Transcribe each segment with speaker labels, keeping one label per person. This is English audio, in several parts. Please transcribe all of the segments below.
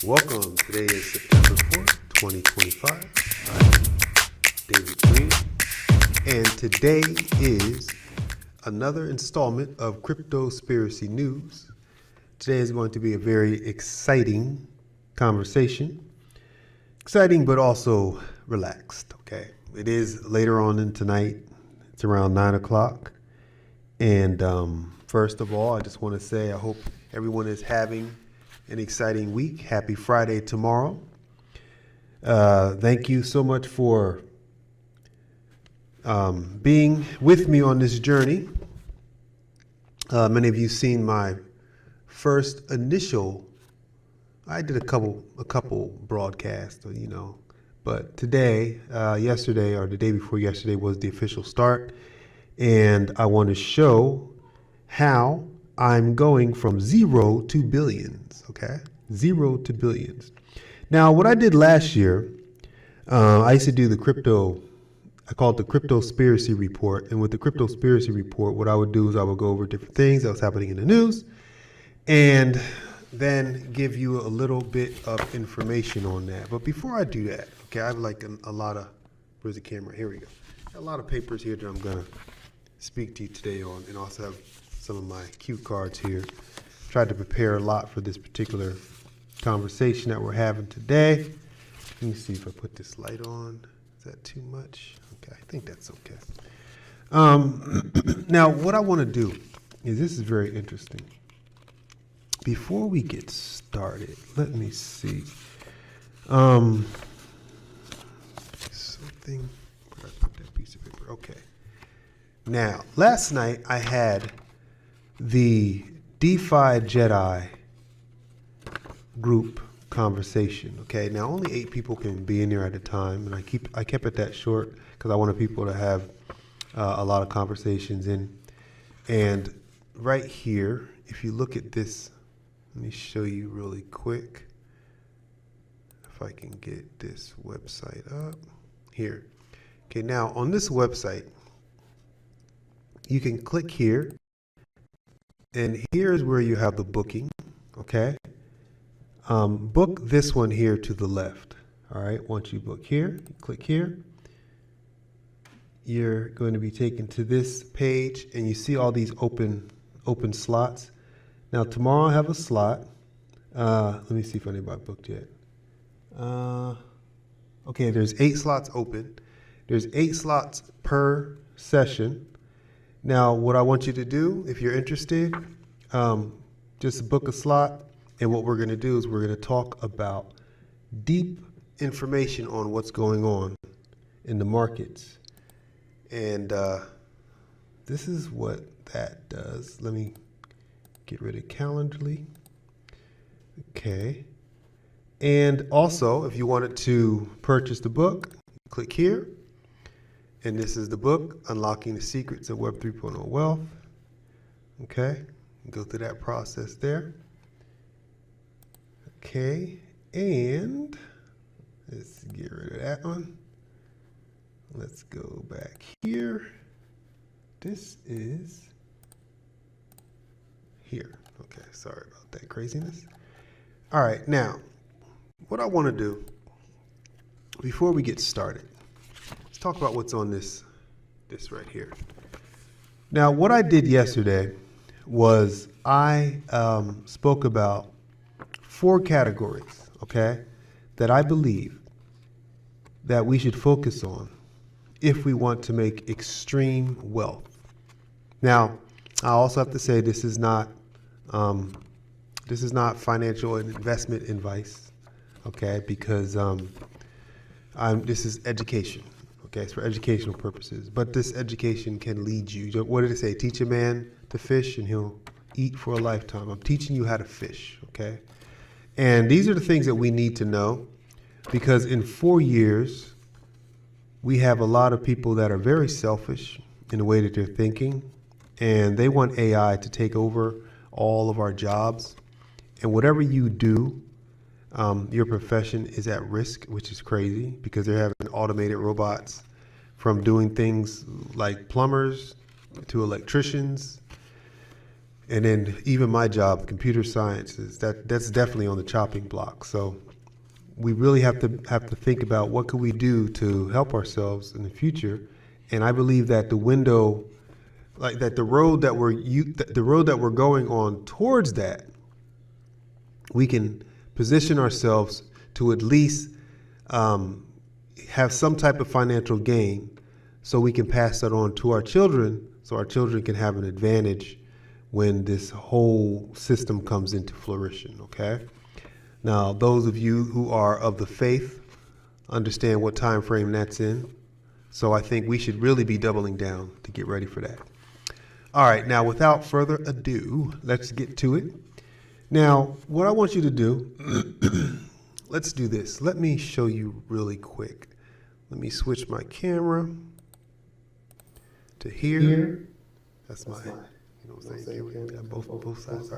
Speaker 1: Welcome. Today is September 4th, 2025. I'm David Green, and today is another installment of CryptoSpiracy News. Today is going to be a very exciting conversation. Exciting, but also relaxed, okay? It is later on in tonight. It's around 9 o'clock. And first of all, I just want to say I hope everyone is having an exciting week. Happy Friday tomorrow. Thank you so much for being with me on this journey. Many of you seen my first initial. I did a couple broadcasts, but today, yesterday, or the day before yesterday was the official start, and I want to show how I'm going from 0 to billions, okay? 0 to billions. Now, what I did last year, I used to do I call it the CryptoSpiracy Report. And with the CryptoSpiracy Report, what I would do is I would go over different things that was happening in the news and then give you a little bit of information on that. But before I do that, okay, I have like a lot of, where's the camera? Here we go. A lot of papers here that I'm going to speak to you today on, and also have some of my cue cards here. Tried to prepare a lot for this particular conversation that we're having today. Let me see if I put this light on. Is that too much? Okay, I think that's okay. Now, what I want to do is, this is very interesting. Before we get started, let me see. Something, where I put that piece of paper? Okay. Now, last night I had the DeFi Jedi group conversation. Okay, now only 8 people can be in there at a time, and I kept it that short because I wanted people to have a lot of conversations in. And right here, if you look at this, let me show you really quick if I can get this website up here. Okay, now on this website, you can click here. And here's where you have the booking, okay? Book this one here to the left, all right? Once you book here, you click here, you're going to be taken to this page, and you see all these open slots. Now, tomorrow I have a slot. Let me see if anybody booked yet. Okay, there's 8 slots open. There's 8 slots per session. Now, what I want you to do, if you're interested, just book a slot. And what we're going to do is we're going to talk about deep information on what's going on in the markets. And this is what that does. Let me get rid of Calendly. Okay. And also, if you wanted to purchase the book, click here. And this is the book, Unlocking the Secrets of Web 3.0 Wealth. Okay, go through that process there. Okay, and let's get rid of that one. Let's go back here. This is here. Okay, sorry about that craziness. All right, now, what I want to do before we get started, let's talk about what's on this right here. Now, what I did yesterday was I spoke about 4 categories, okay, that I believe that we should focus on if we want to make extreme wealth. Now, I also have to say this is not financial and investment advice, okay, because this is education. Okay, it's for educational purposes, but this education can lead you. What did it say? Teach a man to fish and he'll eat for a lifetime. I'm teaching you how to fish, okay? And these are the things that we need to know, because in 4 years, we have a lot of people that are very selfish in the way that they're thinking, and they want AI to take over all of our jobs. And whatever you do, your profession is at risk, which is crazy, because they're having automated robots from doing things like plumbers to electricians And then even my job, computer sciences, that's definitely on the chopping block. So we really have to think about what could we do to help ourselves in the future. And I believe that the window, like that, the road that we're going on towards that, we can position ourselves to at least have some type of financial gain, so we can pass that on to our children, so our children can have an advantage when this whole system comes into fruition. Okay. Now, those of you who are of the faith understand what time frame that's in. So I think we should really be doubling down to get ready for that. All right, now without further ado, let's get to it. Now, what I want you to do, let's do this. Let me show you really quick. Let me switch my camera to here. That's my, you know what I'm saying? We got both sides.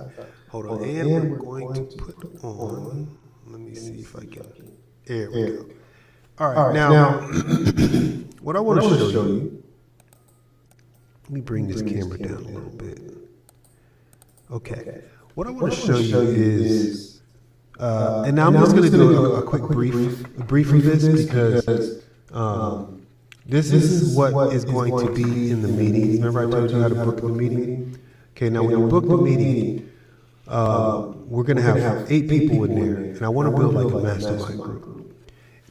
Speaker 1: Hold on, and we're going to put on, let me see if I can, there we go. All right, now what I want to show you, let me bring this camera down a little bit. Okay, what I want to show you is, and now I'm just going to do a quick brief of this, because this is what is going to be in the meetings. Remember I told you how to book the meeting? Okay, now when you book the meeting, we're going to have 8 people in there, and I want to build like a mastermind group.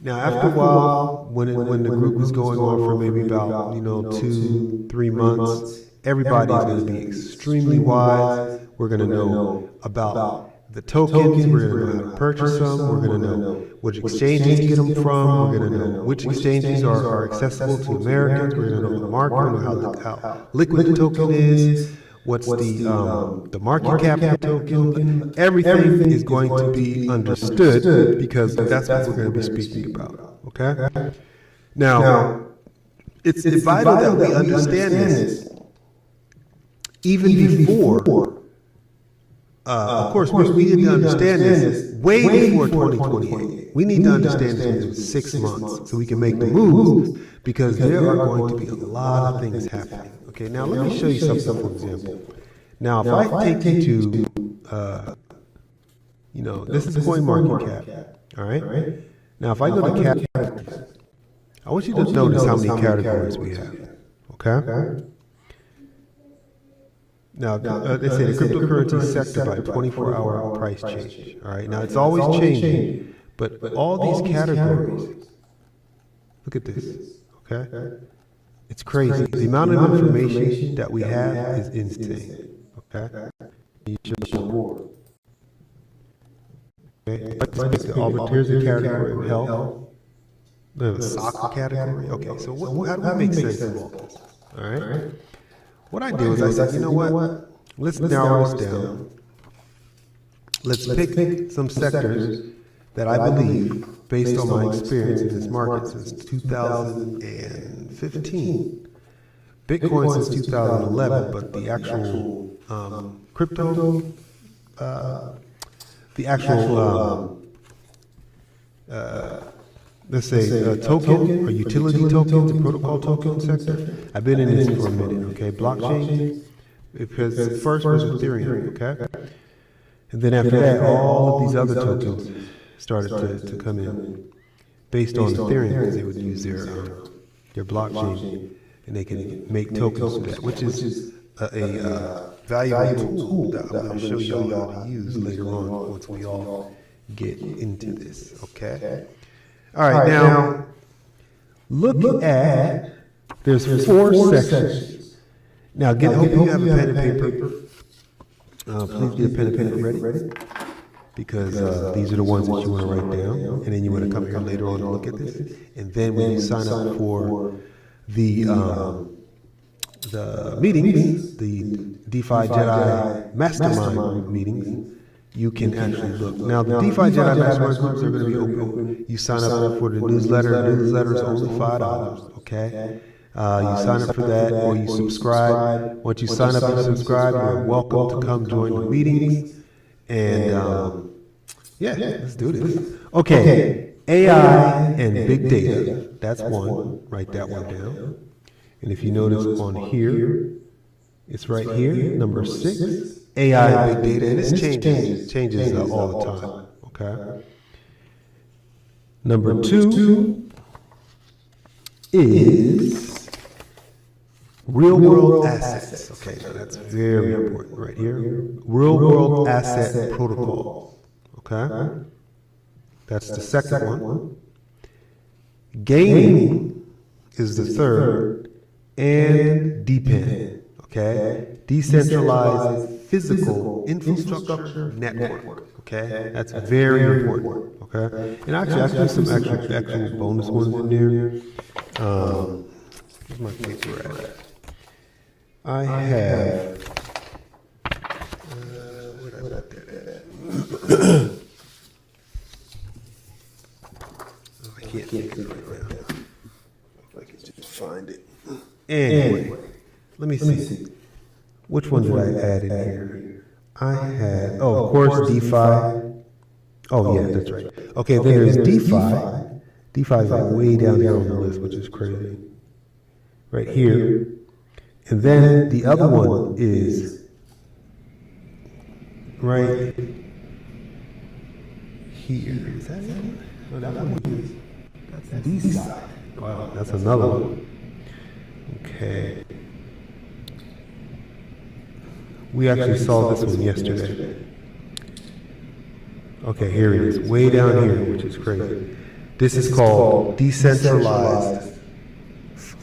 Speaker 1: Now, after a while, when the group is going on for maybe about 2-3 months, everybody's going to be extremely wise. We're going to know about the tokens. We're going to know how to purchase them. We're going to know which exchanges to get them from. We're going to know which exchanges are accessible to Americans. We're going to know the market. We're going to know how liquid the token is. What's the market cap of the token? Everything is going to be understood, because that's what we're going to be speaking about. Okay. Now, it's vital that we understand this even before. Of course, we need to understand this way before 2028. We need to understand this within 6 months so we can make the moves, because there are going to be a lot of things happening. Okay, now let me show you something, for example. Now, if I take you to, this is CoinMarketCap, all right? Now, if I go to categories, I want you to notice how many categories we have, okay? Now, they say the cryptocurrency sector by 24-hour price change, all right? Now, it's always changing, but all these categories, look at this, okay? It's crazy. The amount of information that we have is insane. Okay. You show more. Okay. Let's pick here's the category of health. The soccer category. Okay. So how do we make sense of all this? All right. What I do is I said, you know what? Let's narrow this down. Let's pick some sectors that I believe, based on my experience in this market since 2015, Bitcoin since 2011, but the actual crypto, let's say token or utility tokens, the protocol token sector. I've been in this for a minute. Okay, blockchain, because first was Ethereum. Okay, and then after that, all of these other tokens started to come in based on Ethereum, because they would use their blockchain, and they can make tokens with that, which is a valuable tool that I'm going to show you all how to use later on once we all get into this. Okay. All right. Now, look at, there's 4 sections. Now, hope you have a pen and paper. Please get a pen and paper ready, because these are the ones that you want to write down, and then you want to come here later on and look at this. And then when you sign up for the meetings, the DeFi Jedi Mastermind meetings, you can actually look. Now, the DeFi Jedi Mastermind groups are going to be open. You sign up for the newsletter. The newsletter is only $5, okay? You sign up for that, or you subscribe. Once you sign up and subscribe, you're welcome to come join the meetings. And let's do this. Okay, AI and big data. That's one. Write that one down. And if you notice on here, It's right here, number 6, AI and big data, and this changes all the time, okay? Number 2 is real world assets. Okay, now that's very important right here. Real world asset protocol, okay? That's the second one. Gaming is the third, and DePIN, okay? Decentralized physical infrastructure network, okay? That's very important, okay? And actually, I put some actual bonus ones in there. Where's my paper at? I have, where did I put that at? I can't think of it right now. If I can just find it. Anyway, let me see. Which one did I add in here? I had, of course, DeFi. Oh, yeah, that's right. Okay, then there's DeFi. DeFi is like way down here on the list, which is crazy. Right here. And then the other one is right here. Is that it? No, that one is. That's DeFi. Wow, that's another one. Okay. We actually saw this one yesterday. Okay, here it is. Way down here, which is crazy. This is called decentralized.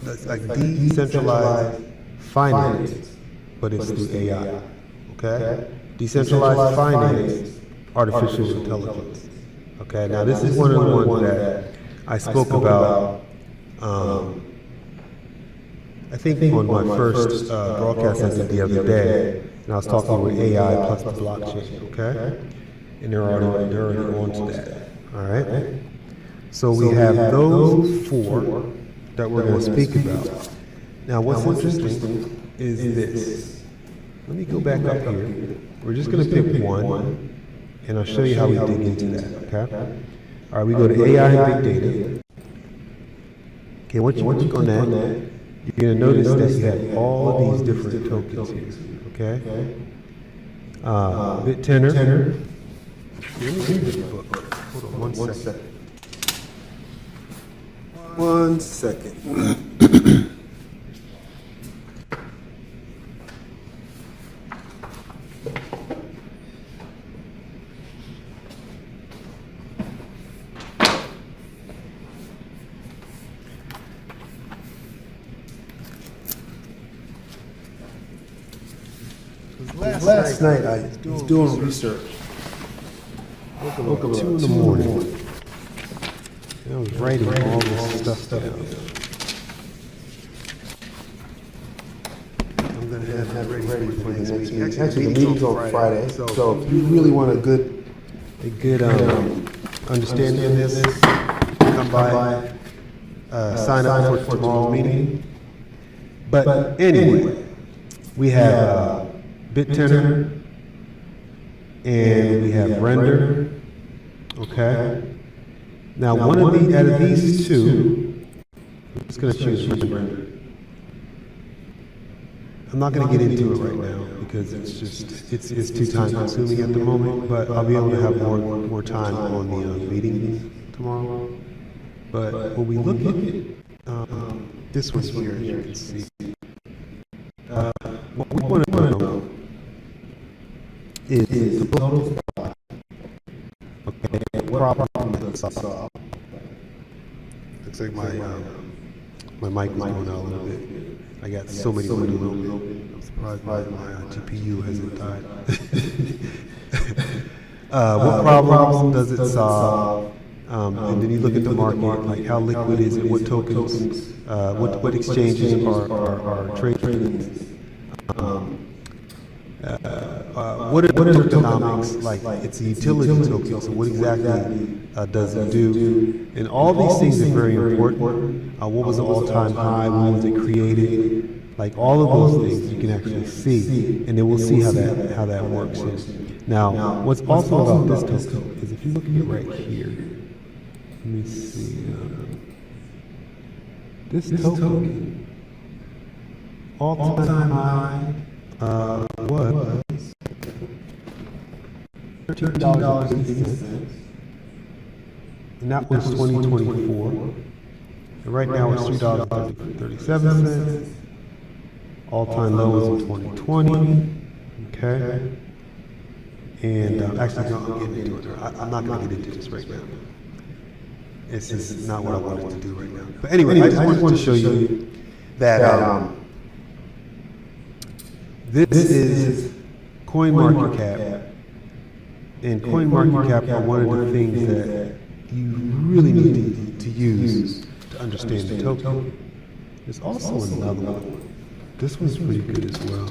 Speaker 1: That's like decentralized finance, but it's through AI. Okay? Decentralized finance, artificial intelligence. Okay, now this is one of the ones that I spoke about, I think on my first broadcast I did the other day, and I was talking about AI plus the blockchain, okay? And they're already on to that, all right? So we have those 4 that we're going to speak about. Now what's interesting is this. Let me go back up here. We're just going to pick one, and I'll show you how we dig into that, okay? All right, we go to AI and big data. Okay, once you click on that, you're going to notice that you have all of these different tokens here, okay? Bit tenor. Let me read this book. Hold on one second. 1 second. Last night I was doing research. Woke up 2 in the morning. And I was writing all this stuff down. I'm going to have it ready for the next meeting. Actually, the meeting's on Friday. So if you really want a good understanding of this, come by, sign up for tomorrow's meeting. But anyway, we have bit tenor, and we have render. Okay. Now, out of these 2, I'm just going to choose render. I'm not going to get into it right now because it's too time consuming at the moment. But I'll be able to have more time on the meeting tomorrow. But when we look at this one here, as you can see, what we want to know is the total supply. Okay, what problem does it solve? Looks like my mic is going out a little bit. I got so many windows open. I'm surprised my GPU hasn't died. What problems does it solve? And then you look at the market, like how liquid is it? What tokens? What exchanges are trading? What are the tokenomics like? It's a utility token, so what exactly does it do? And all these things are very important. What was the all-time high? When was it created? Like all of those things you can actually see, and then we'll see how that works. Now, what's also about this token is if you look at it right here. Let me see. This token, all-time high, was $13.50, and that was 2024. And right now it's $3.37. All-time low was in 2020. Okay. And actually, no, I'm getting into it. I'm not going to get into this right now. This is not what I wanted to do right now. But anyway, I just wanted to show you that this is CoinMarketCap. And CoinMarketCap are one of the things that you really need to use to understand the token. There's also another one. This one's pretty good as well.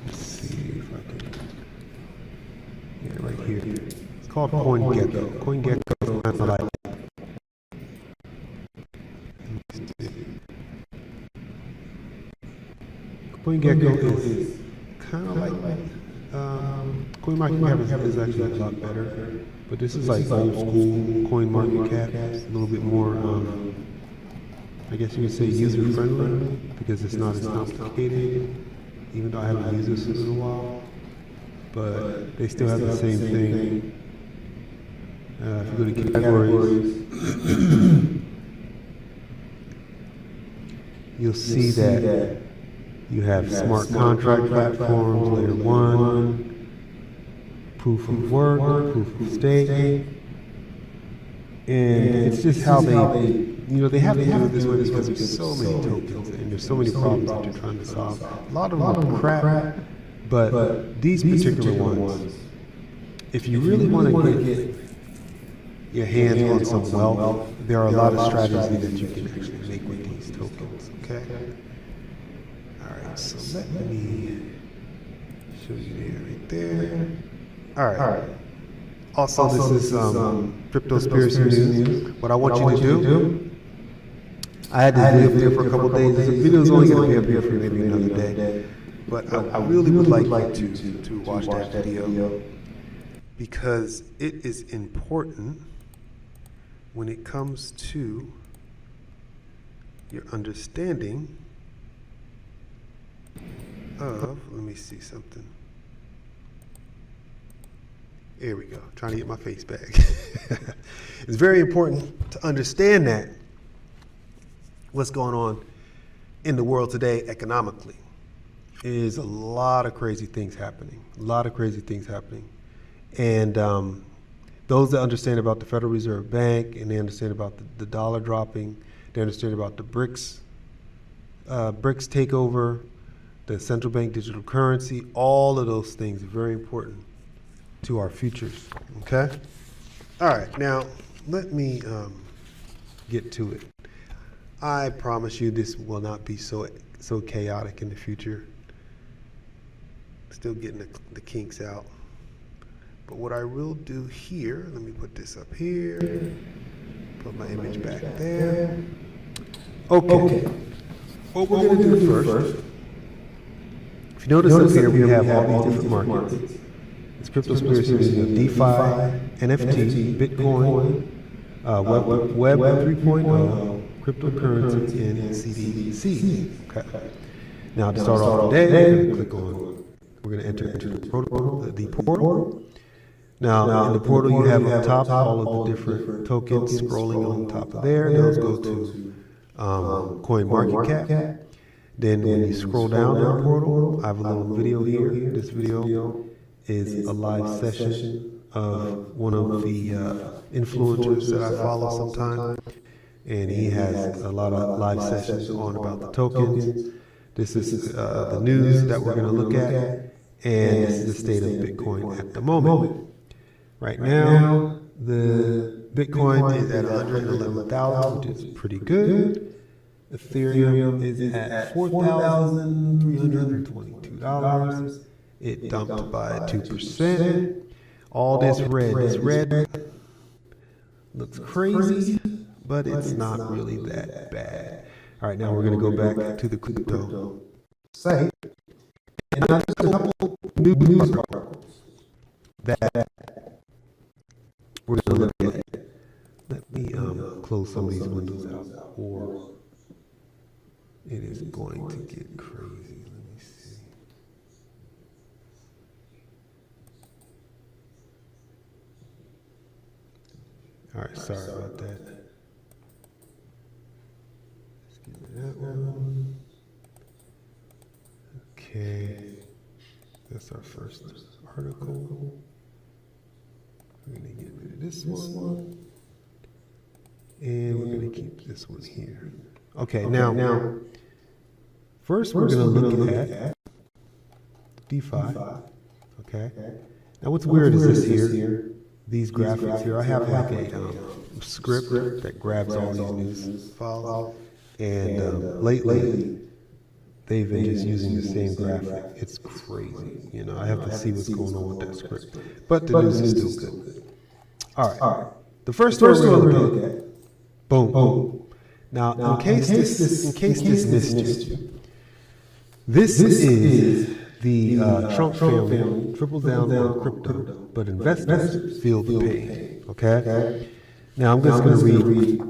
Speaker 1: Let's see if I can. Yeah, right here. It's called CoinGecko. CoinGecko is kind of like. CoinGecko is kind of like. CoinMarketCap is actually a lot better, but this is like old school CoinMarketCap. It's a little bit more, I guess you could say, user friendly because it's not as complicated. Even though I haven't used this in a while, but they still have the same thing. If you go to categories, you'll see that you have smart contract platforms, layer 1, proof of work, proof of stake, and it's just how they they have to do it this way because there's so many tokens and there's so many problems that you're trying to solve. A lot of them are crap, but these particular ones, if you really want to get your hands on some wealth, there are a lot of strategies that you can actually make with these tokens, okay? Alright, so let me show you there, right there. Alright. Also, this is CryptoSpiracy News. What I want you to do, I had this video up there for a couple of days. The video is only going to be up here for maybe another day. But I really would like you to watch that video because it is important when it comes to your understanding of, let me see something. Here we go, trying to get my face back. It's very important to understand that what's going on in the world today economically is a lot of crazy things happening, And those that understand about the Federal Reserve Bank and they understand about the dollar dropping, they understand about the BRICS takeover, the central bank digital currency, all of those things are very important to our futures, okay? All right, now let me get to it. I promise you this will not be so chaotic in the future. Still getting the kinks out. But what I will do here, let me put this up here, put my image back there. Okay, what we're going to do first, if you notice up here, we have all these different markets. It's CryptoSpiracy News, DeFi, NFT, Bitcoin, Web 3.0, cryptocurrency, and CDC. Okay. Now to start off today, we're going to enter into the portal. Now in the portal you have on top all of the different tokens scrolling on top of there. Those go to CoinMarketCap. Then when you scroll down in the portal, I have a little video here. This video is a live session of one of the influencers that I follow sometimes. And he has a lot of live sessions on about the tokens. This is the news that we're going to look at, and this is the state of Bitcoin at the moment. Right now, the Bitcoin is at 111,000, which is pretty good. Ethereum is at $4,322. It dumped by 2%. All this red looks crazy, but it's not really that bad. All right, now we're going to go back to the crypto site. And now just a couple news articles that we're going to look at. Let me close some of these windows out, or it is going to get crazy. Let me All right, sorry about that. Let's get rid of that one. Okay, that's our first article. We're going to get rid of this one. And we're going to keep this one here. Okay, now first we're going to look at DeFi. Okay. Now what's weird is this here, these graphics here. I have like a script that grabs all these news files. And lately, they've been just using the same graphic. It's crazy. You know, I have to see what's going on with that script. But the news is still good. All right. The first story we're going to look at. Boom. Now, in case this missed you, this is the Trump family triples down on crypto, but investors feel the pain. Okay. Now I'm just going to read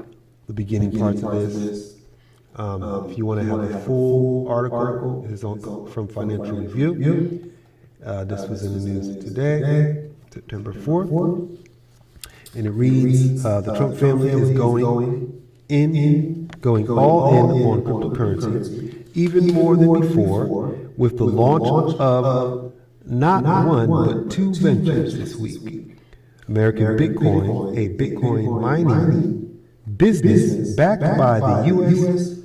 Speaker 1: the beginning parts of this. If you want to have a full article, it's from Financial Review. This was in the news today, September 4th. And it reads, the Trump family is going all in on cryptocurrency, even more than before, with the launch of not one, but two ventures this week. American Bitcoin, a Bitcoin mining business backed by the U.S.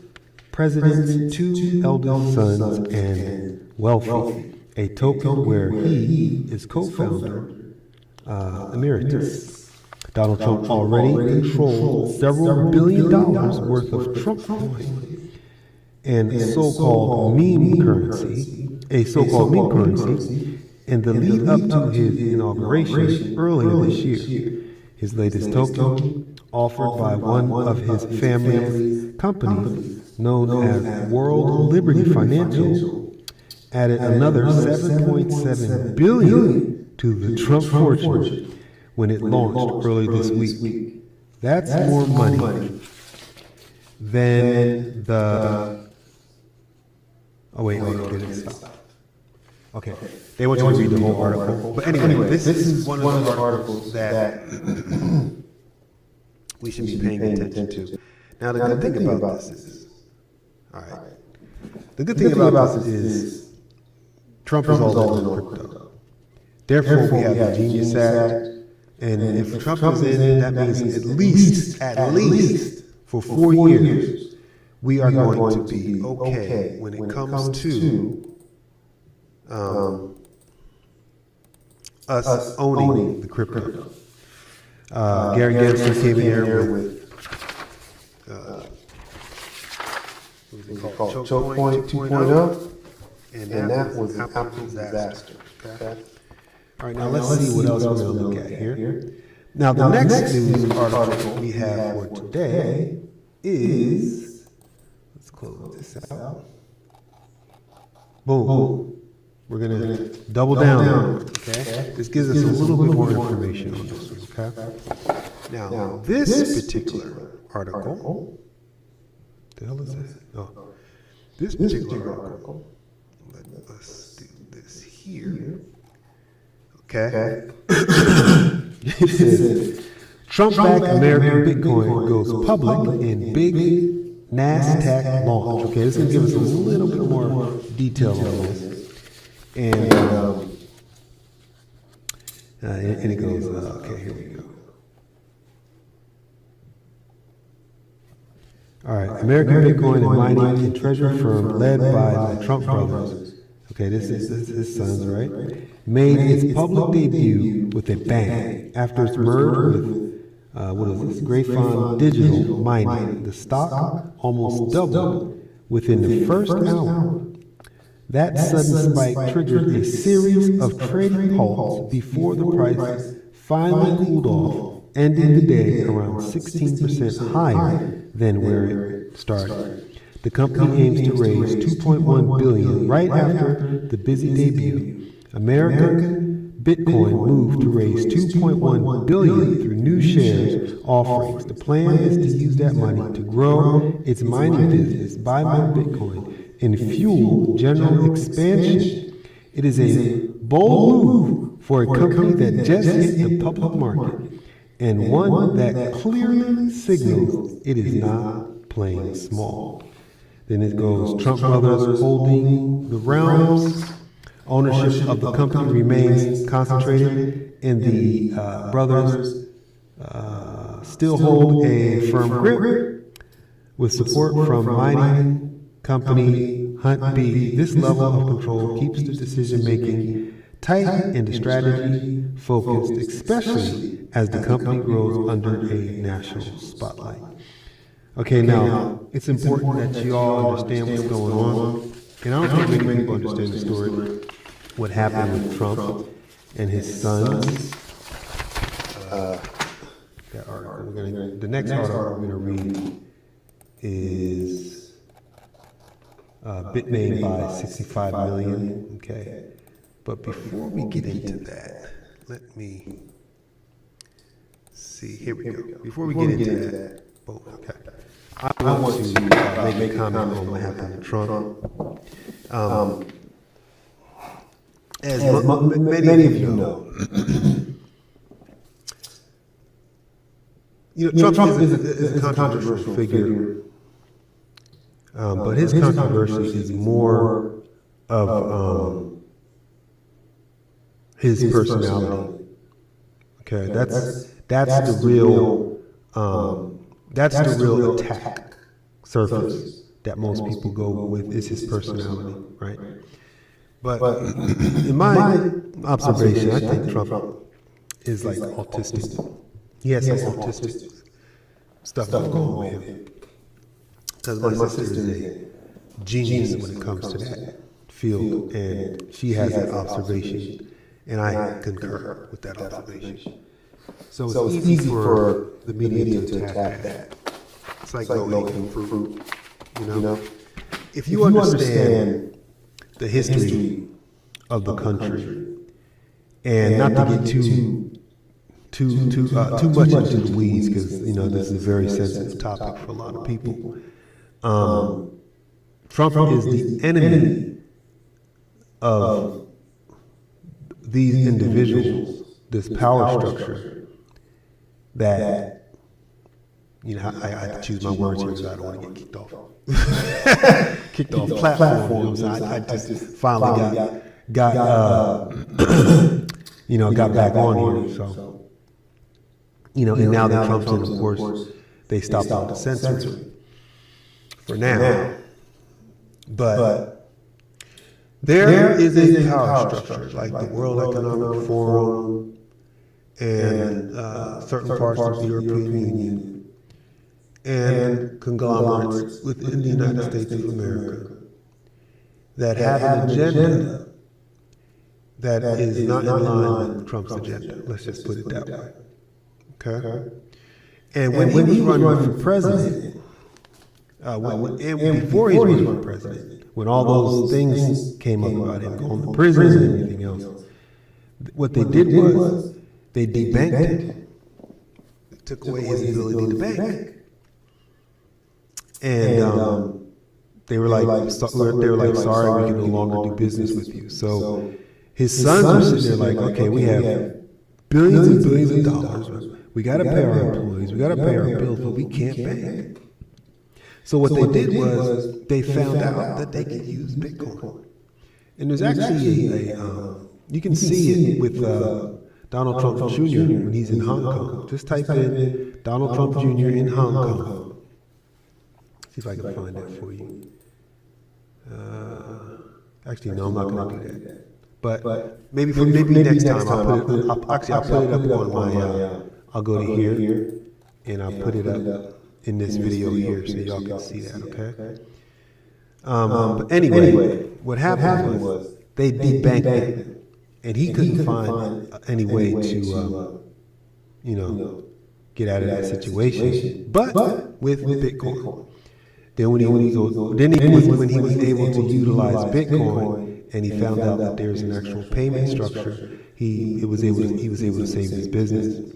Speaker 1: President's two eldest sons and Wealthy, a token where he is co-founder emeritus. Donald Trump already controls several $1 billion worth of Trump coin and a so-called meme currency, in the lead up to his inauguration earlier this year. His latest token, offered by one of his family's companies known as World Liberty Financial, added another $7.7 billion to the Trump fortune when it launched early this week. That's more money than the... Oh, wait, didn't stop. Okay, they want you to read the whole article. But anyway, this is one of the articles that we should be paying attention to. Now, the good thing about this is... All right. The good thing about this is Trump is all in on crypto. Therefore, we have the Genius Act. And if Trump is in, that means at least for 4 years, we are going to be okay when it comes to us owning the crypto. Gary Gensler came in here with Choke Point 2.0, and that was an absolute disaster. Okay? All right, now let's see what else we're going to look at here. Now, the next news article we have for today is, let's close this out. Boom. We're going to double down, okay? This gives us a little bit more information on this one, okay? Now, this particular article, what the hell is that? Oh, this particular article, let us do this here. Okay. It says, Trump-backed American Bitcoin goes public in big NASDAQ launch. Okay, this is going to give us a little bit more detail on this. And it goes, okay, here we go. All right, American Bitcoin and mining and treasury firm led by the Trump brothers. Okay, this is his sons, right? Made its public debut with a bang after its merger with Grafon Digital Mining. The stock almost doubled within the first hour. That sudden spike triggered a series of trading halts before the price finally cooled off, ending the day around 16% higher than where it started. The company aims to raise $2.1 billion right after the busy debut. American Bitcoin moved to raise $2.1 billion through new shares offerings. The plan is to use that money to grow its mining business, buy more Bitcoin, and fuel general expansion. It is a bold move for a company that just hit the public market and one that clearly signals it is not playing small. Then it goes, Trump brothers holding the realms. Ownership of the company remains concentrated, and the brothers still hold a firm grip with support from mining company Hunt B. This level of control keeps the decision-making tight and the strategy focused, especially as the company grows under a national spotlight. Okay, now, it's important that you all understand what's going on. And I don't think many people understand the story, what happened with Trump and his sons. That article, the next article we're going to read is Bitmain by 65 million. Okay, but before we get into that, let me see. Here we go. Before we get into that, okay, I want to make a comment on what happened with Trump. As many of you know, Trump is a controversial figure, but his controversy is more of his personality. Okay, that's the real attack surface that most people go with, is his personality, right? But in my observation, I think Trump is like autistic. He has some autistic stuff going on with him. Because my sister is a genius when it comes to that field, and she has that observation, and I concur with that observation. So it's easy for the media to attack that. It's like low-hanging fruit, you know? If you understand the history of the country, and not to get too much into the weeds, because this is a very sensitive topic for a lot of people. Trump is the enemy of these individuals, this power structure that I have to choose my words here because I don't want to get kicked off platform. I just finally got back on here. So and now that Trump's in, of course, they stopped all the censoring for now. But there is a power structure like the World Economic Forum and certain parts of the European Union and conglomerates within the United States of America that have an agenda that is not in line with Trump's agenda. Let's just put it that way. Okay? And when he was running for president, and before he was running for president, when all those things came up about him going to prison and everything else, what they did was they debanked him. They took away his ability to bank. And they were like, sorry, we can no longer do business with you. So his sons were sitting there like, okay, we have billions and billions of dollars. We got to pay our employees. We got to pay our bills, but we can't bank. So what they did was they found out that they could use Bitcoin. And there's actually you can see it with Donald Trump Jr. when he's in Hong Kong. Just type in Donald Trump Jr. in Hong Kong. See if I can find that for you. Actually, no, I'm not going to do that. But maybe next time I'll put it up on my. I'll go to here and I'll put it up in this video here so y'all can see that. Okay. But anyway, what happened was they debanked him, and he couldn't find any way to, get out of that situation. But with Bitcoin. Then when he was able to utilize Bitcoin, and he found out that there's an actual payment structure, he was able to save his business.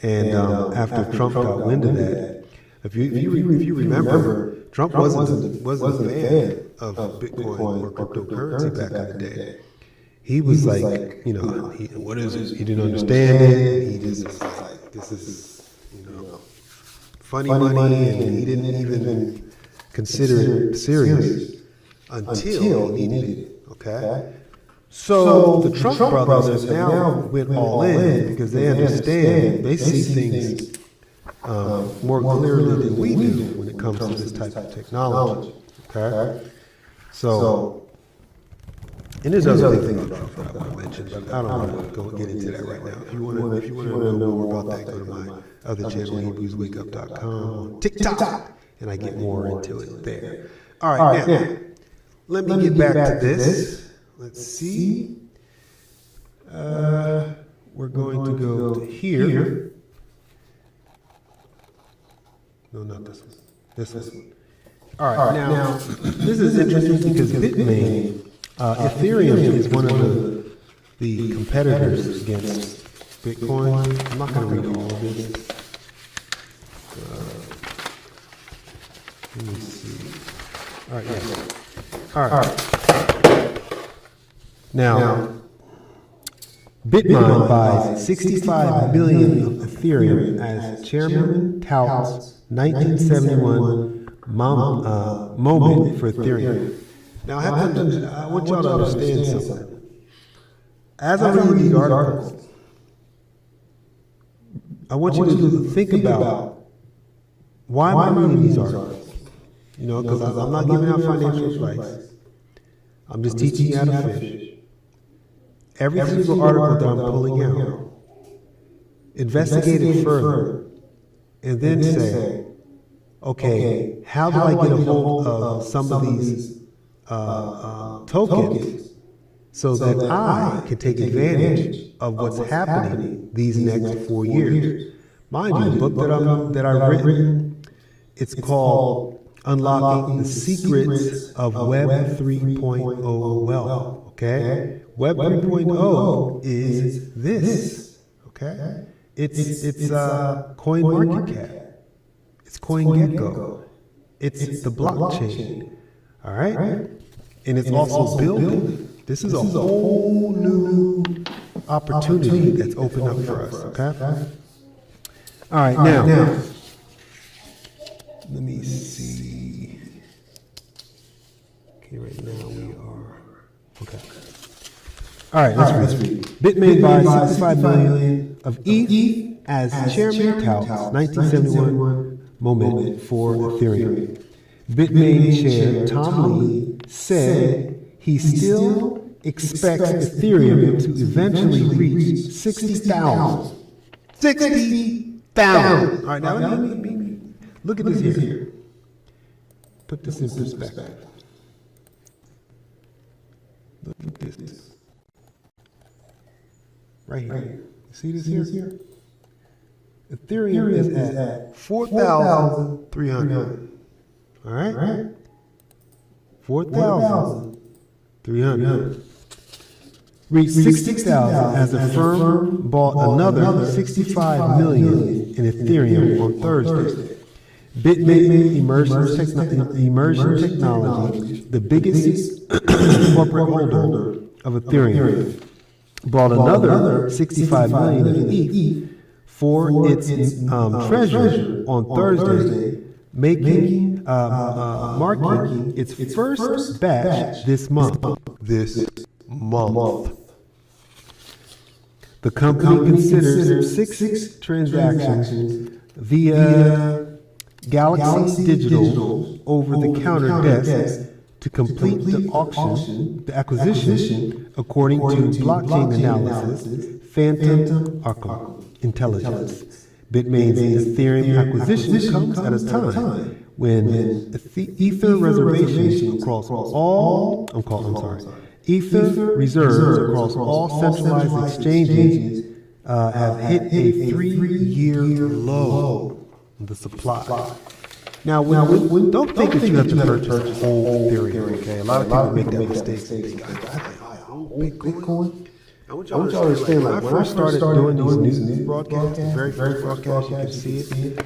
Speaker 1: And after Trump got wind of that, if you remember, Trump wasn't a fan of Bitcoin or cryptocurrency back in the day. he was like, you know, what is it? He didn't understand it. He just was like, this is, you know, funny money, and he didn't even consider it serious until he needed it. Okay. So the Trump brothers have now went all in because they understand, they see things more clearly than we do when it comes to this type of technology. Okay. So, and there's other things about Trump that I want to mention, but I don't want to go get into that right now. If you want to know more about that, go to my other channel, HebrewsWakeUp.com, on TikTok, and I get more into it there. All right, now let me get back to this. Let's see. We're going to go to here. No, not this one. This one. All right, now this is interesting because Bitmain, Ethereum is one of the competitors against Bitcoin. I'm not going to read all of this. Let me see. All right, yes. All right. Now, Bitmain buys 65 million of Ethereum as Chairman touts 1971 moment for Ethereum. Now, I want y'all to understand something. As I'm reading these articles, I want you to think about, why am I reading these articles? You know, because I'm not giving out financial advice. I'm just teaching you how to fish. Every single article that I'm pulling out, investigate it further, and then say, okay, how do I get a hold of some of these tokens so that I can take advantage of what's happening these next 4 years? Mind you, the book that I've written, it's called Unlocking the Secrets of Web 3.0 Wealth. Okay, Web 3.0 is this. Okay, it's CoinMarketCap. It's CoinGecko. It's the blockchain. All right, and it's also building. This is a whole new opportunity that's opened up for us. Okay. All right, now let me see. Okay, right now we are. Okay. All right, let's read. Bitmain buys 65 million of ETH as Chairman touts 1971 moment for Ethereum. Bitmain chair Tom Lee said he still expects Ethereum to eventually reach 60,000. 60,000. All right, now let me look at this here. Put this in perspective. Look at this. Right here. You see this here? Ethereum is at 4,300. All right? 4,300. Reached 60,000 as the firm bought another 65 million in Ethereum on Thursday. Bitmain Immersion Technology, the biggest corporate holder of Ethereum, bought another 65 million in ETH for its treasury on Thursday, marking its first batch this month. The company considers six transactions via Galaxy Digital over-the-counter desk to complete the acquisition, according to blockchain analysis, Phantom Intelligence. Bitmain's Ethereum acquisition comes at a time when Ether reservations across all, Ether reserves across all centralized exchanges have hit a 3-year low in the supply. Now, don't think that you have to purchase whole Ethereum, okay? A lot of people make that mistake. They think, Bitcoin? I want y'all to understand, like, when I started doing these news broadcasts, the very first broadcast, you can see it,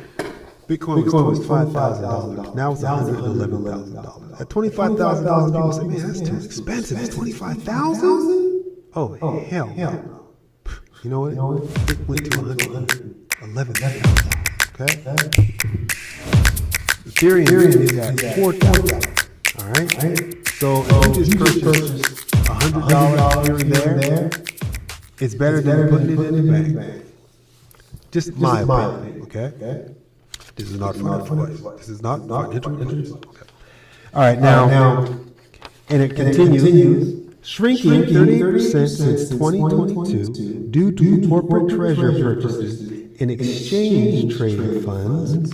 Speaker 1: Bitcoin was $5,000. Now it's $111,000. At $25,000, people say, man, that's too expensive. It's $25,000? Oh, hell no. You know what? It went to 111,000. Okay? Ethereum is at 4,000. All right? So if you just purchase $100 here and there, it's better than putting it in the bank. Just my opinion, okay? This is not financial advice. This is not financial advice. Okay. All right, now, and it continues. Shrinking 38% since 2022 due to corporate treasury purchases in exchange traded funds,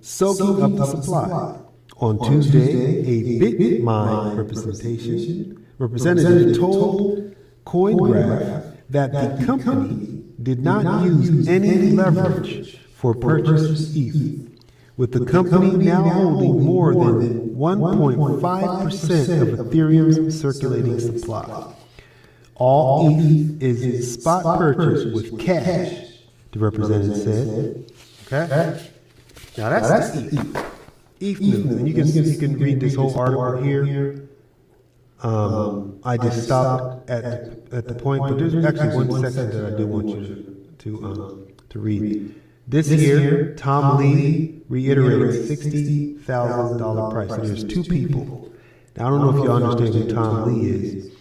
Speaker 1: soaking up the supply. On Tuesday, a BitMine representative told CoinGraph that the company did not use any leverage for purchase ETH, with the company now holding more than 1.5% of Ethereum's circulating supply. All ETH is spot purchase with cash, the representative said. Okay? Now that's the ETH. ETH news. And you can read this whole article here. I just stopped at the point, but there's actually one section that I do want you to read. This here, Tom Lee reiterated $60,000 price. So there's two people. Now, I don't know if you understand who Tom Lee is.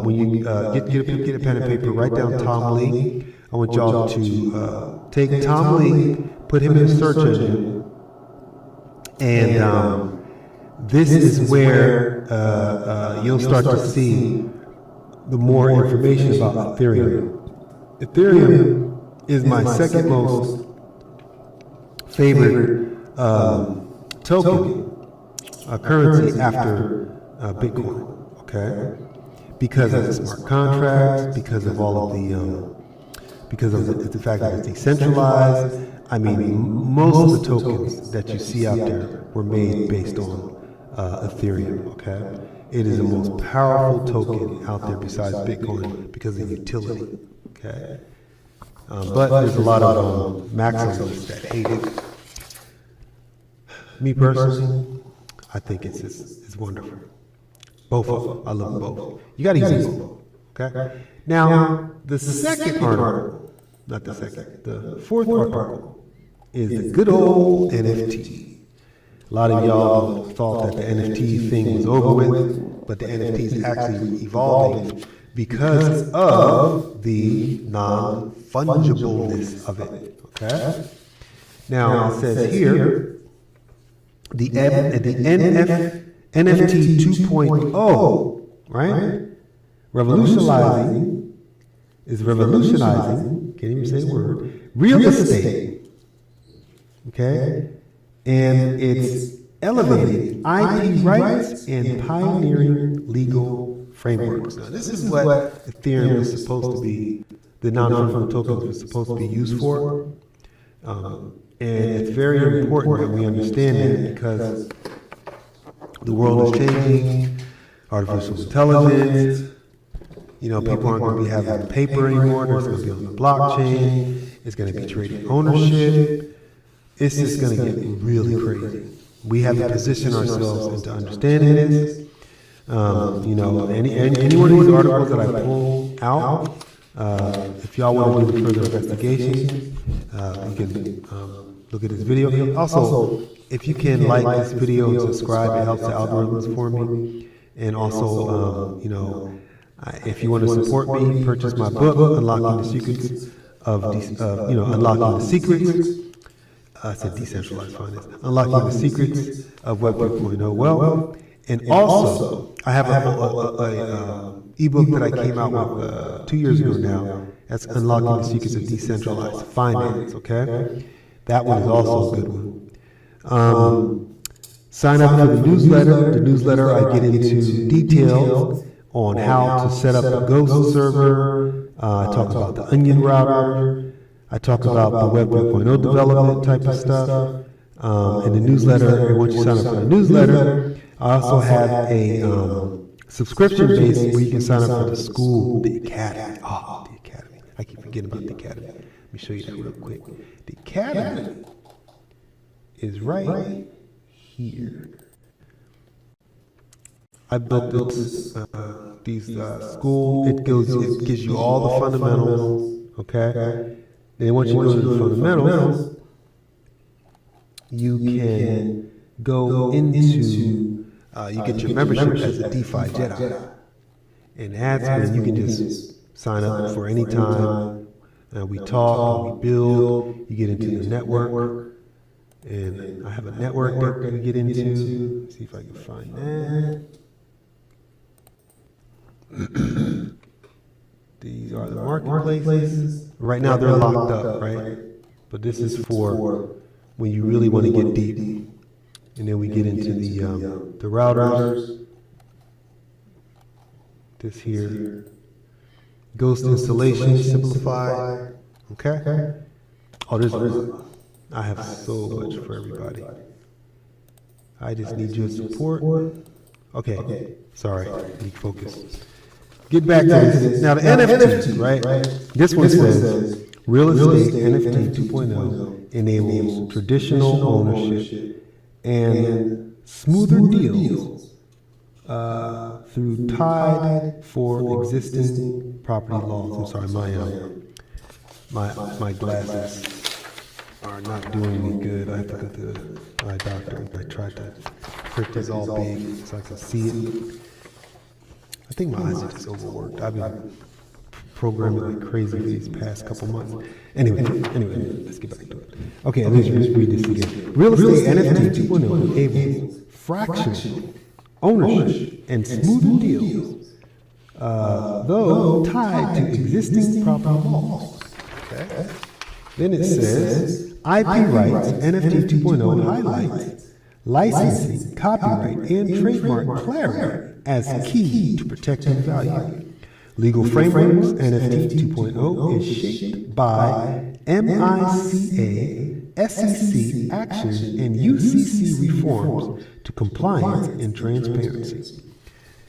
Speaker 1: When you get a pen and paper, write down Tom Lee. I want y'all to take Tom Lee, put him in a search engine, and this is where you'll start to see the more information about Ethereum. Ethereum is my second most favorite token, currency after Bitcoin, okay? Because of the smart contracts, because of all of the fact that it's decentralized. I mean, most of the tokens that you see out there were made based on Ethereum, okay? It is the most powerful token out there besides Bitcoin because of utility, okay? But there's a lot of maximalists that hate it. Me personally, I think it's wonderful. Both of them. I love them both. You got to use both. Okay? Now, the second article, not the second, the fourth article is the good old NFT. A lot of y'all thought that the NFT thing was over with, but the NFT is actually evolving because of the non-fungibleness of it. Okay? Now, it says here, the NFT 2.0, right? Revolutionizing, can't even say the word, real estate, okay? And it's elevating IP rights and pioneering legal frameworks. Now, this is what Ethereum is supposed to be, the non-fungible tokens are supposed to be used for. And it's very important that we understand that because the world is changing, artificial intelligence, people aren't going to be having paper anymore, there's going to be on the blockchain, it's going to be trading ownership, it's just going to get really crazy. We have to position ourselves into understanding this. Any one of these articles that I pull out, if y'all want to do further investigation, you can look at this video. Also, if you can like this video and subscribe, it helps the algorithms for me. And also, if you want to support me, purchase my book, Unlocking the Secrets Unlocking the Secrets. I said decentralized finance. Unlocking the Secrets of Web 3.0 Wealth. And also, I have a ebook that I came out with 2 years ago now. That's Unlocking the Secrets of Decentralized Finance, okay? That one is also a good one. Sign up for the newsletter. The newsletter, I get into details on how to set up a Ghost server. I talk about the Onion router. I talk about the Web 3.0 development type of stuff. In the newsletter, once you sign up for the newsletter, I also have a subscription base where you can sign up for the school, the academy. Oh, the academy. I keep forgetting about the academy. Let me show you that real quick. The academy is right here. I built these school. It gives you all the fundamentals. Okay. Then once you go to the fundamentals, you can go into you get your membership as a DeFi Jedi, and that's when you can just sign up for any time. We talk, we build. You get into the network, and I have a network that we get into. Let's see if I can find that. These are the marketplaces. Right now they're locked up, right? But this is for when you really want to get deep. And then we get into the routers. This here. Ghost installation, simplify. Okay? Oh, I have so much for everybody. I just need your support. Okay. Sorry, need focus. Get back to this. Now the NFT, right? This one says, real estate NFT 2.0 enables traditional ownership and smoother deals through tied for existing property laws. I'm sorry, my glasses are not doing me good. I have to go to my doctor. I tried to print this all big so I can see it. I think my eyes are just overworked. I've been programming like crazy for these past couple months. Anyway, let's get back to it. Okay, let's read this again. Real estate NFT 2.0 enables fractional ownership and smoother deals, though tied to existing property laws. Okay. Then it says, IP rights NFT 2.0 highlights licensing, copyright, and trademark clarity as key to protecting value. Legal frameworks NFT 2.0 is shaped by MICA, SEC actions, and UCC reforms to compliance and transparency.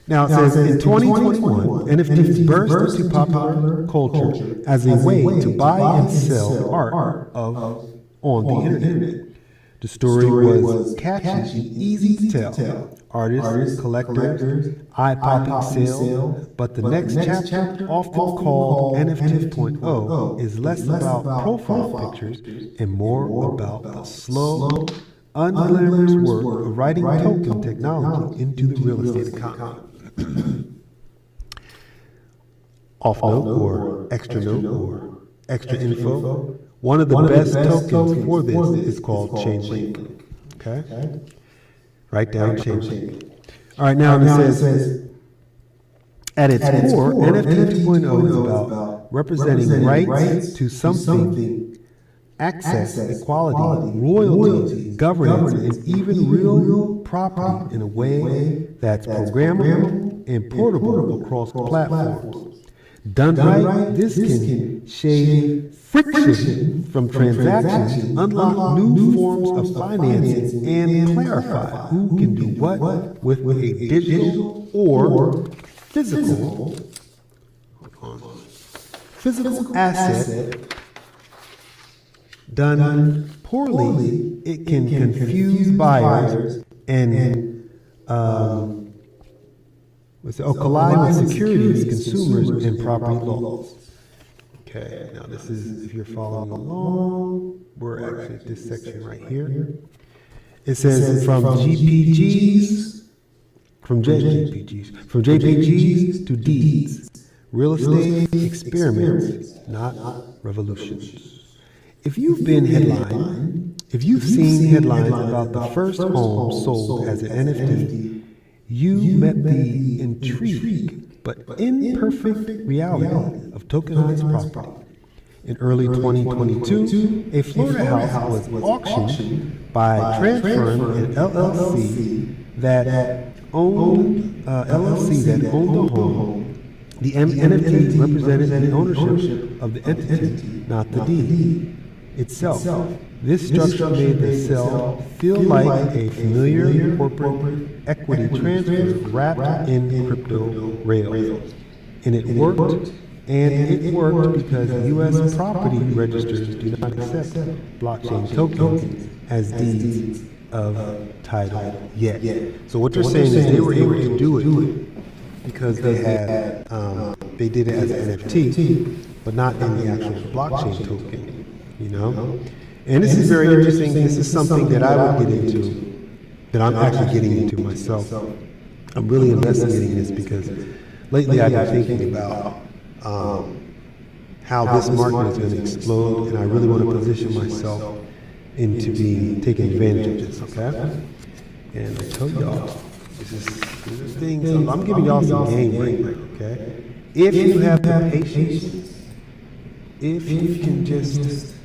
Speaker 1: Now it says, in 2021, NFTs burst into popular culture as a way to buy and sell art on the internet. The story was catchy and easy to tell. Artists, collectors, eye-popping sale, but the next chapter, often called NFT 2.0, is less about profile pictures and more about the slow, unglamorous work of writing token technology into the real estate economy. Off note or extra info. One of the best tokens for this is called Chainlink. Okay? Write down Chainlink. All right, now it says, at its core, NFT 2.0 is about representing rights to something, access, equality, royalties, governance, and even real property in a way that's programmable and portable across platforms. Done right, this can shave friction from transactions, unlock new forms of financing, and clarify who can do what with a digital or physical asset. Done poorly, it can confuse buyers and collide with securities, consumers, and property laws. Okay, now this is, if you're following along, we're actually at this section right here. It says from JPGs to deeds, real estate experiments, not revolutions. If you've seen headlines about the first home sold as an NFT, you met the intrigue but imperfect reality of tokenized property. In early 2022, a Florida house was auctioned by transferring an LLC that owned the home. The NFT represented the ownership of the entity, not the deed itself. This structure made the sale feel like a familiar corporate equity transfer wrapped in crypto rails. And it worked because U.S. property registers do not accept blockchain tokens as deeds of title yet. So what they're saying is they were able to do it because they had they did it as an NFT, but not in the actual blockchain token, you know. And this is very interesting. This is something that I would get into, that I'm actually getting into myself. I'm really investigating this because lately I've been thinking about how this market is going to explode, and I really want to position myself into taking advantage of this, okay? And I tell y'all, these are things, I'm giving y'all some game right now, okay? If you have the patience, if you can just,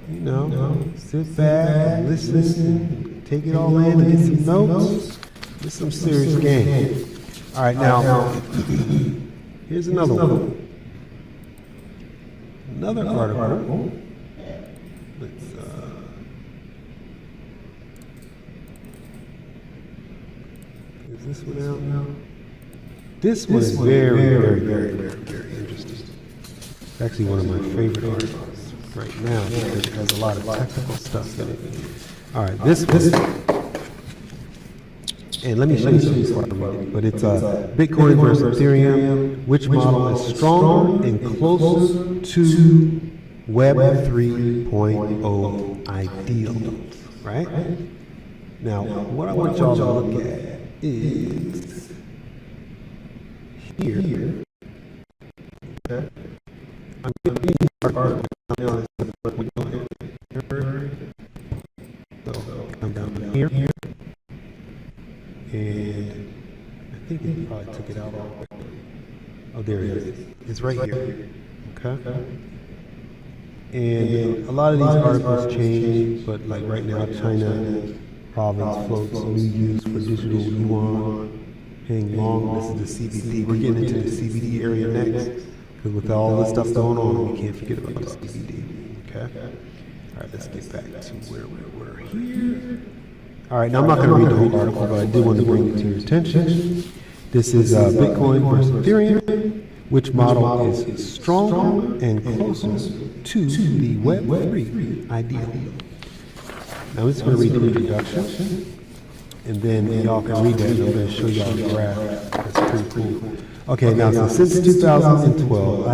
Speaker 1: you know, sit back and listen, take it all in and get some notes, it's some serious game. All right, now, here's another one. Another article. Let's, is this one out now? This one is very interesting. It's actually one of my favorite articles right now because it has a lot of technical stuff in it. All right, this one. And let me show you some before I read it. But it's Bitcoin versus Ethereum. Which model is stronger and closer to Web 3.0 ideals, right? Now, what I want y'all to look at is here. Okay. I'm giving you our article. So come down here. And I think they probably took it out already. Oh, there it is. It's right here. Okay. And a lot of these articles change, but like right now, China province floats new use for digital yuan, paying long. This is the CBD. We're getting into the CBD area next, because with all this stuff going on, we can't forget about the CBD. Okay. All right, let's get back to where we were here. All right, now I'm not going to read the whole article, but I did want to bring it to your attention. This is Bitcoin versus Ethereum. Which model is stronger and closer to the Web 3 ideal? Now I'm just going to read the introduction, and then y'all can read that, and I'm going to show y'all the graph. That's pretty cool. Okay, now since 2012,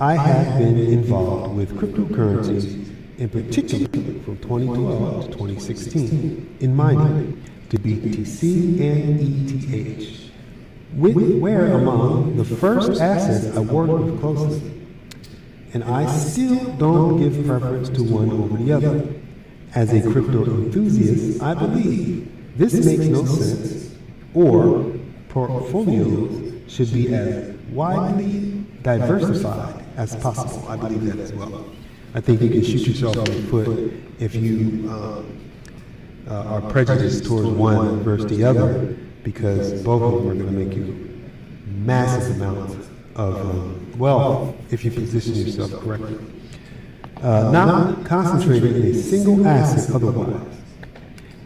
Speaker 1: I have been involved with cryptocurrencies, in particular from 2012 to 2016, in mining, to BTC and ETH, where among the first assets I worked with closely. And I still don't give preference to one over the other. As a crypto enthusiast, I believe this makes no sense, or portfolios should be as widely diversified as possible. I believe that as well. I think you can shoot yourself in the foot if you are prejudiced towards one versus the other, because both of them are going to make you massive amounts of wealth if you position yourself correctly. Not concentrated in a single asset otherwise.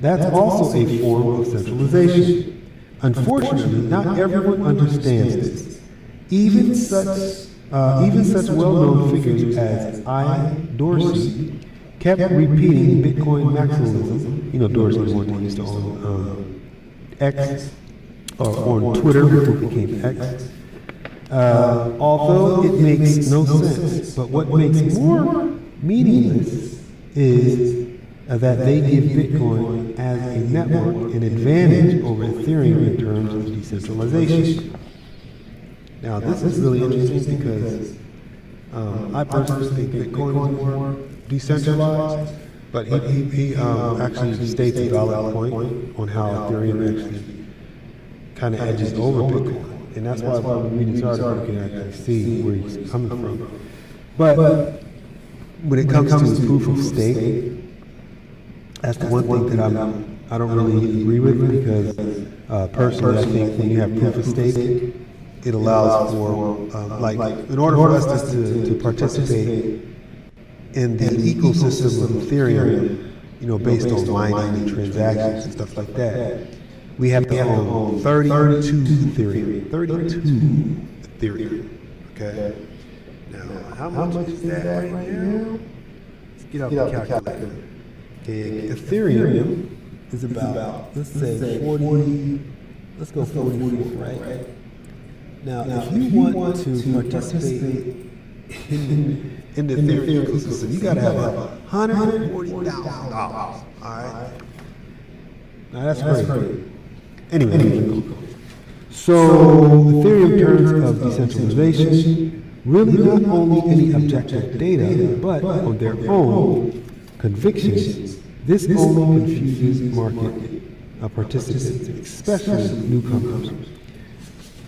Speaker 1: That's also a form of centralization. Unfortunately, not everyone understands this. Even such well-known figures as Dorsey kept repeating Bitcoin maximalism. You know, Dorsey was one that used to own X, or on Twitter before it became X. Although it makes no sense, but what makes more meaningless is that they give Bitcoin as a network an advantage over Ethereum in terms of decentralization. Now, this is really interesting because I personally think Bitcoin is more decentralized, but he actually states a valid point on how Ethereum actually kind of edges over Bitcoin. And that's why when we read this article, you can actually see where he's coming from. But when it comes to proof of stake, that's the one thing that I don't really agree with, because personally I think when you have proof of stake, it allows for, like, in order for us to participate in the ecosystem of Ethereum, you know, based on mining and transactions and stuff like that, we have to own 32 Ethereum. 32 Ethereum. Okay? Now, how much is that right now? Let's get out the calculator. Okay, Ethereum is about, let's say 40, let's go 44, right? Now, if you want to participate in the Ethereum ecosystem, you gotta have $140,000. All right. Now that's crazy. Anyway, so Ethereum terms of decentralization really not only any objective data, but on their own convictions. This only confuses market participants, especially newcomers.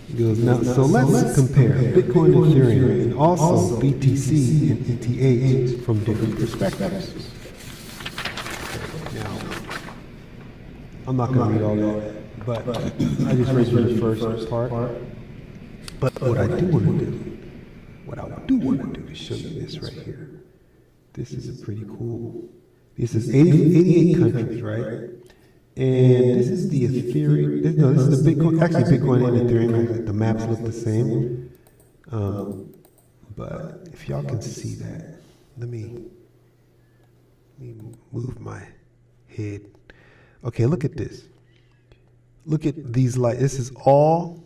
Speaker 1: It goes, now, so let's compare Bitcoin and Ethereum and also BTC and ETH from different perspectives. Now, I'm not going to read all that, but I just read you the first part. But what I do want to do is show you this right here. This is a pretty cool. This is 88 countries, right? And this is the Ethereum. This is the Bitcoin. Actually, Bitcoin and Ethereum, the maps look the same. But if y'all can see that, let me move my head. Okay, look at this. Look at these lights. This is all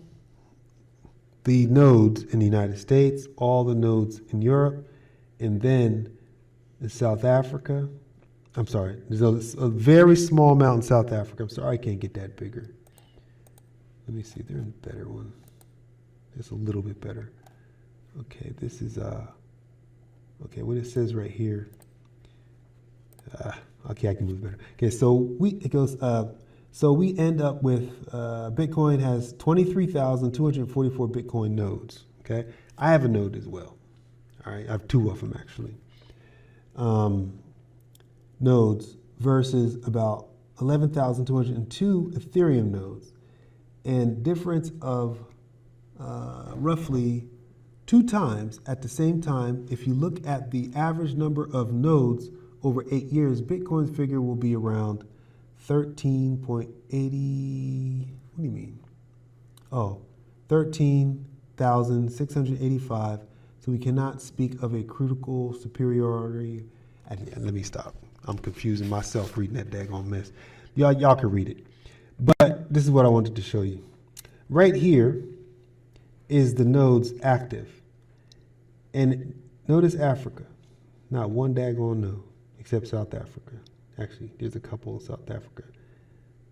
Speaker 1: the nodes in the United States, all the nodes in Europe, and then in South Africa. I'm sorry, there's a very small amount in South Africa. I'm sorry, I can't get that bigger. Let me see, there's a better one. It's a little bit better. Okay, this is, okay, what it says right here. Okay, I can move better. Okay, so we end up with, Bitcoin has 23,244 Bitcoin nodes, okay? I have a node as well, all right? I have two of them actually. Nodes versus about 11,202 Ethereum nodes, and difference of roughly 2 times at the same time. If you look at the average number of nodes over 8 years, Bitcoin's figure will be around 13.80. What do you mean? Oh, 13,685. So we cannot speak of a critical superiority. Let me stop. I'm confusing myself reading that daggone mess. Y'all can read it. But this is what I wanted to show you. Right here is the nodes active. And notice Africa. Not one daggone node except South Africa. Actually, there's a couple in South Africa.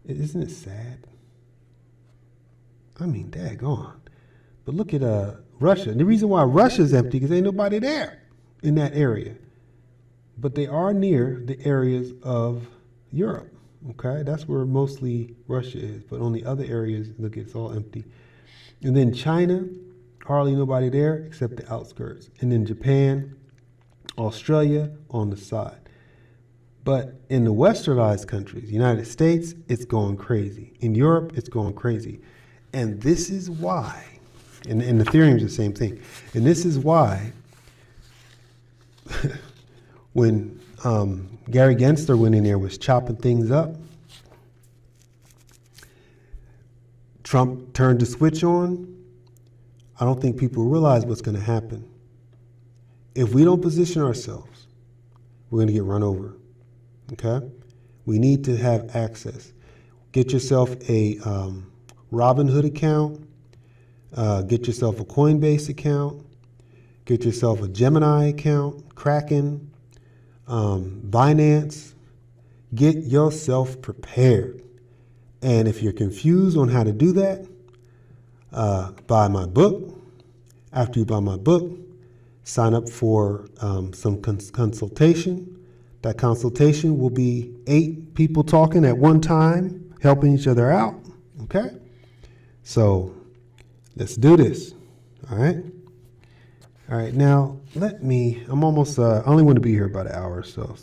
Speaker 1: Isn't it sad? I mean, daggone. But look at Russia. And the reason why Russia's empty because ain't nobody there in that area. But they are near the areas of Europe, okay? That's where mostly Russia is. But on the other areas, look, it's all empty. And then China, hardly nobody there except the outskirts. And then Japan, Australia on the side. But in the westernized countries, United States, it's going crazy. In Europe, it's going crazy. And this is why, and Ethereum's the same thing. And this is why when Gary Gensler went in there, was chopping things up, Trump turned the switch on. I don't think people realize what's going to happen. If we don't position ourselves, we're going to get run over, okay? We need to have access. Get yourself a Robinhood account, get yourself a Coinbase account, get yourself a Gemini account, Kraken, Binance. Get yourself prepared. And if you're confused on how to do that, buy my book. After you buy my book, sign up for some consultation. That consultation will be 8 people talking at one time, helping each other out, okay? So let's do this, all right? All right, now I'm almost, I only want to be here about an hour or so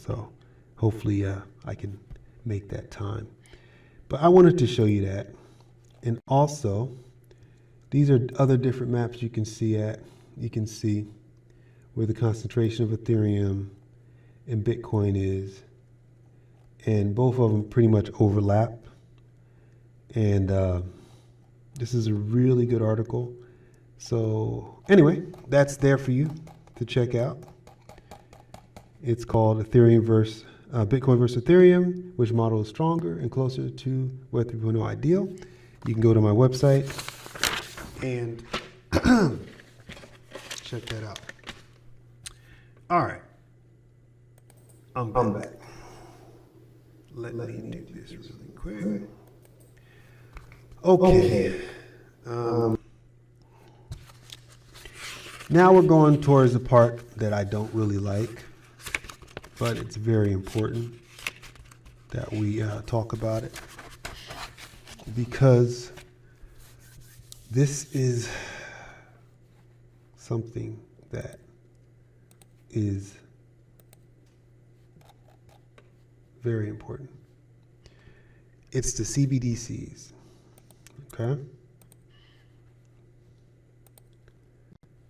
Speaker 1: hopefully I can make that time. But I wanted to show you that. And also, these are other different maps you can see at. You can see where the concentration of Ethereum and Bitcoin is. And both of them pretty much overlap. And this is a really good article. So anyway, that's there for you to check out. It's called Ethereum versus Bitcoin versus Ethereum, which model is stronger and closer to Web 3.0 ideal. You can go to my website and check that out. All right. I'm back. Let me do this really quick. Okay. Now we're going towards the part that I don't really like, but it's very important that we talk about it, because this is something that is very important. It's the CBDCs, okay?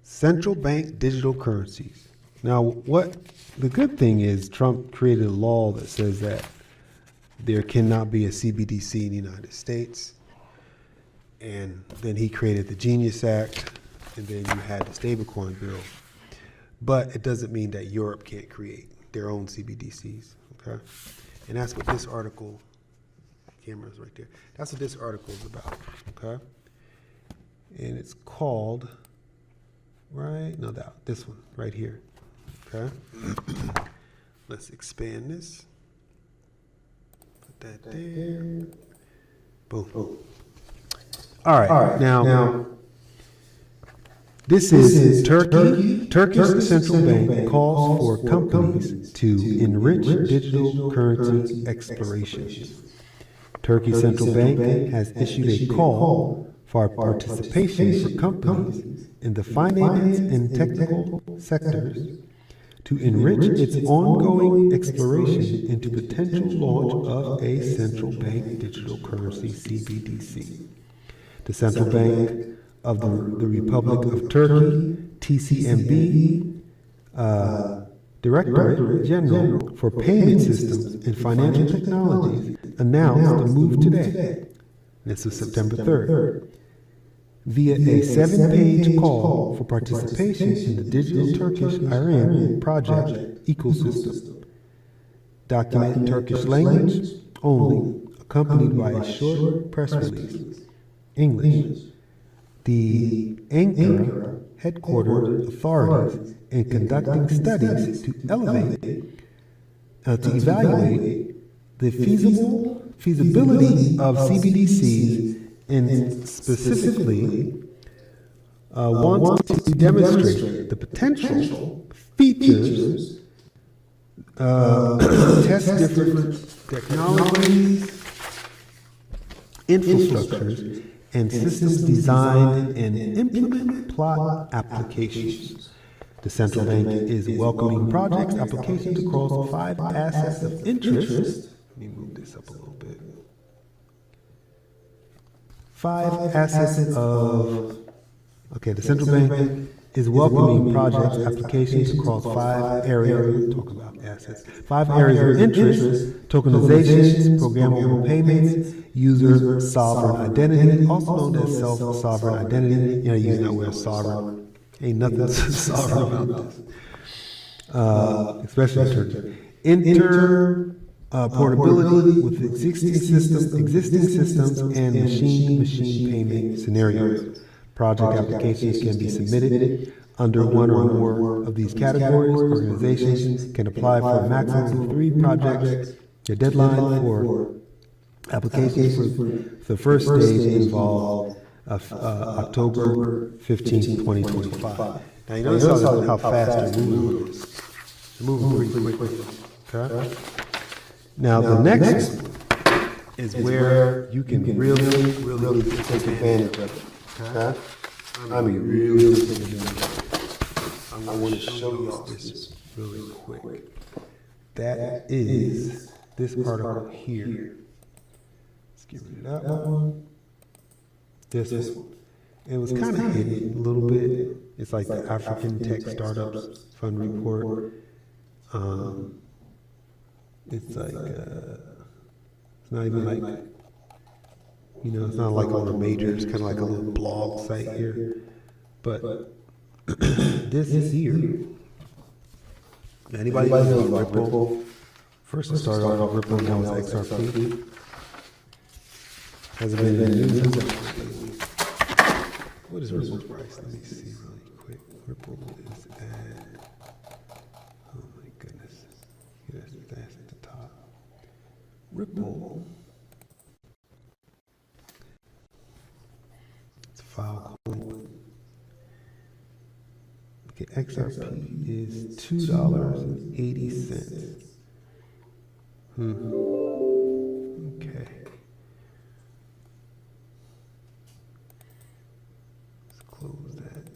Speaker 1: Central bank digital currencies. Now, what the good thing is, Trump created a law that says that there cannot be a CBDC in the United States. And then he created the Genius Act, and then you had the stablecoin bill. But it doesn't mean that Europe can't create their own CBDCs, okay? And that's what this article, camera's right there. That's what this article is about, okay? And it's called, this one right here, okay? Let's expand this. Put that there. Boom. All right. Now this is Turkey. Turkish central bank calls for companies to enrich digital currency explorations. Turkey's central bank has issued a call for participation for companies in the finance and technical sectors to enrich its ongoing exploration into potential launch of a central bank digital currency CBDC. The Central Bank of the Republic of Turkey, TCMB, Directorate General for Payment Systems and Financial Technologies, announced the move today. This was September 3rd. Via a 7-page call for participation in the digital Turkish Iran project ecosystem. Document in Turkish language only, accompanied by a short press release. English. The Ankara headquartered authorities in conducting studies to evaluate the feasibility of CBDCs, and specifically wants to demonstrate the potential features, test different technologies, infrastructures, and systems designed and implement plot applications. The central bank is welcoming projects applications across 5 assets of interest. Let me move this up a little bit. 5 assets of, the central bank is welcoming projects applications across 5 areas, talk about assets, 5 areas of interest: tokenizations, programmable payments, user sovereign identity, also known as self-sovereign identity. You know, use that word sovereign. Ain't nothing sovereign about this. Especially in Turkey. Portability with existing systems and machine-to-machine payment scenarios. Project applications can be submitted under one or more of these categories. Organizations can apply for a maximum of 3 projects. The deadline for applications for the first stage involved October 15th, 2025. Now you notice how fast they're moving with this. They're moving pretty quickly. Okay? Now the next one is where you can really take advantage of it. Okay? I mean, really take advantage of it. I want to show you all this really quick. That is this article here. Let's get rid of that one. This one. It was kind of hidden a little bit. It's like the African Tech Startups Fund Report. It's like, it's not even like, it's not like on the majors, kind of like a little blog site here. But this is here. Anybody knows Ripple? First it started off with Ripple, now it's XRP. Has it been in the news? What is Ripple's price? Let me see really quick. Ripple is at, oh my goodness. Yes, that's at the top. Ripple. It's Filecoin. Okay, XRP is $2.80. Okay. Let's close that.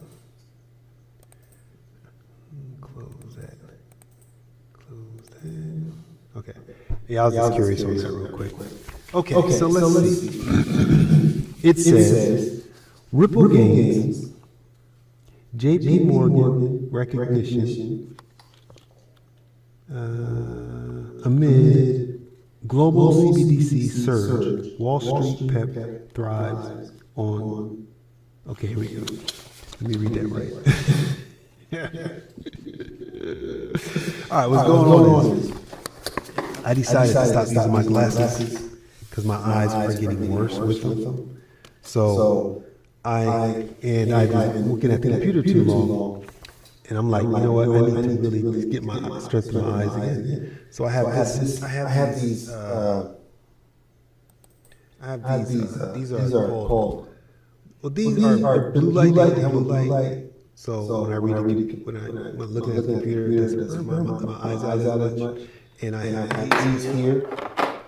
Speaker 1: Close that. Close that. Okay. Yeah, I was just curious on that real quick. Okay, so let's see. It says Ripple gains JP Morgan recognition amid global CBDC surge. Wall Street pep thrives on. Okay, here we go. Let me read that right. All right, what's going on is I decided to stop using my glasses because my eyes are getting worse with them. So I've been looking at the computer too long, and I'm like, you know what? I need to really get my strength in my eyes again. So I have these. These are called. Well, these are blue light. They have a blue light. So when I read when I'm looking at the computer, it doesn't hurt my eyes out as much. And I have these here.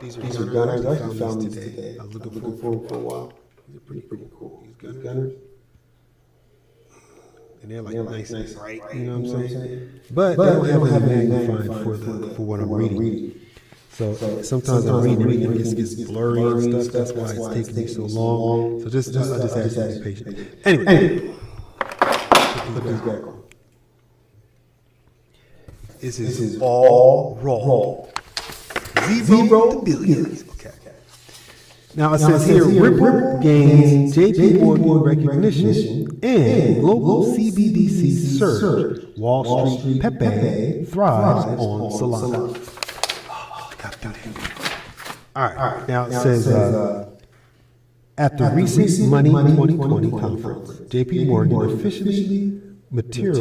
Speaker 1: These are gunners. I actually found these today. I was looking for them for a while. These are pretty cool. These gunners. And they're like nice and bright, you know what I'm saying? But they don't have any magnifying for what I'm reading. So sometimes I'm reading and it gets blurry and stuff. That's why it's taking me so long. So I'll just ask you to be patient. Anyway. Look at this back on. This is all raw. Zero to billions. Okay. Now it says here, Ripple gains JP Morgan recognition and global CBDC surge. Wall Street Pepe thrives on Solana. Oh, I gotta do that. All right. Now it says, at the recent Money 2020 conference, JP Morgan officially listed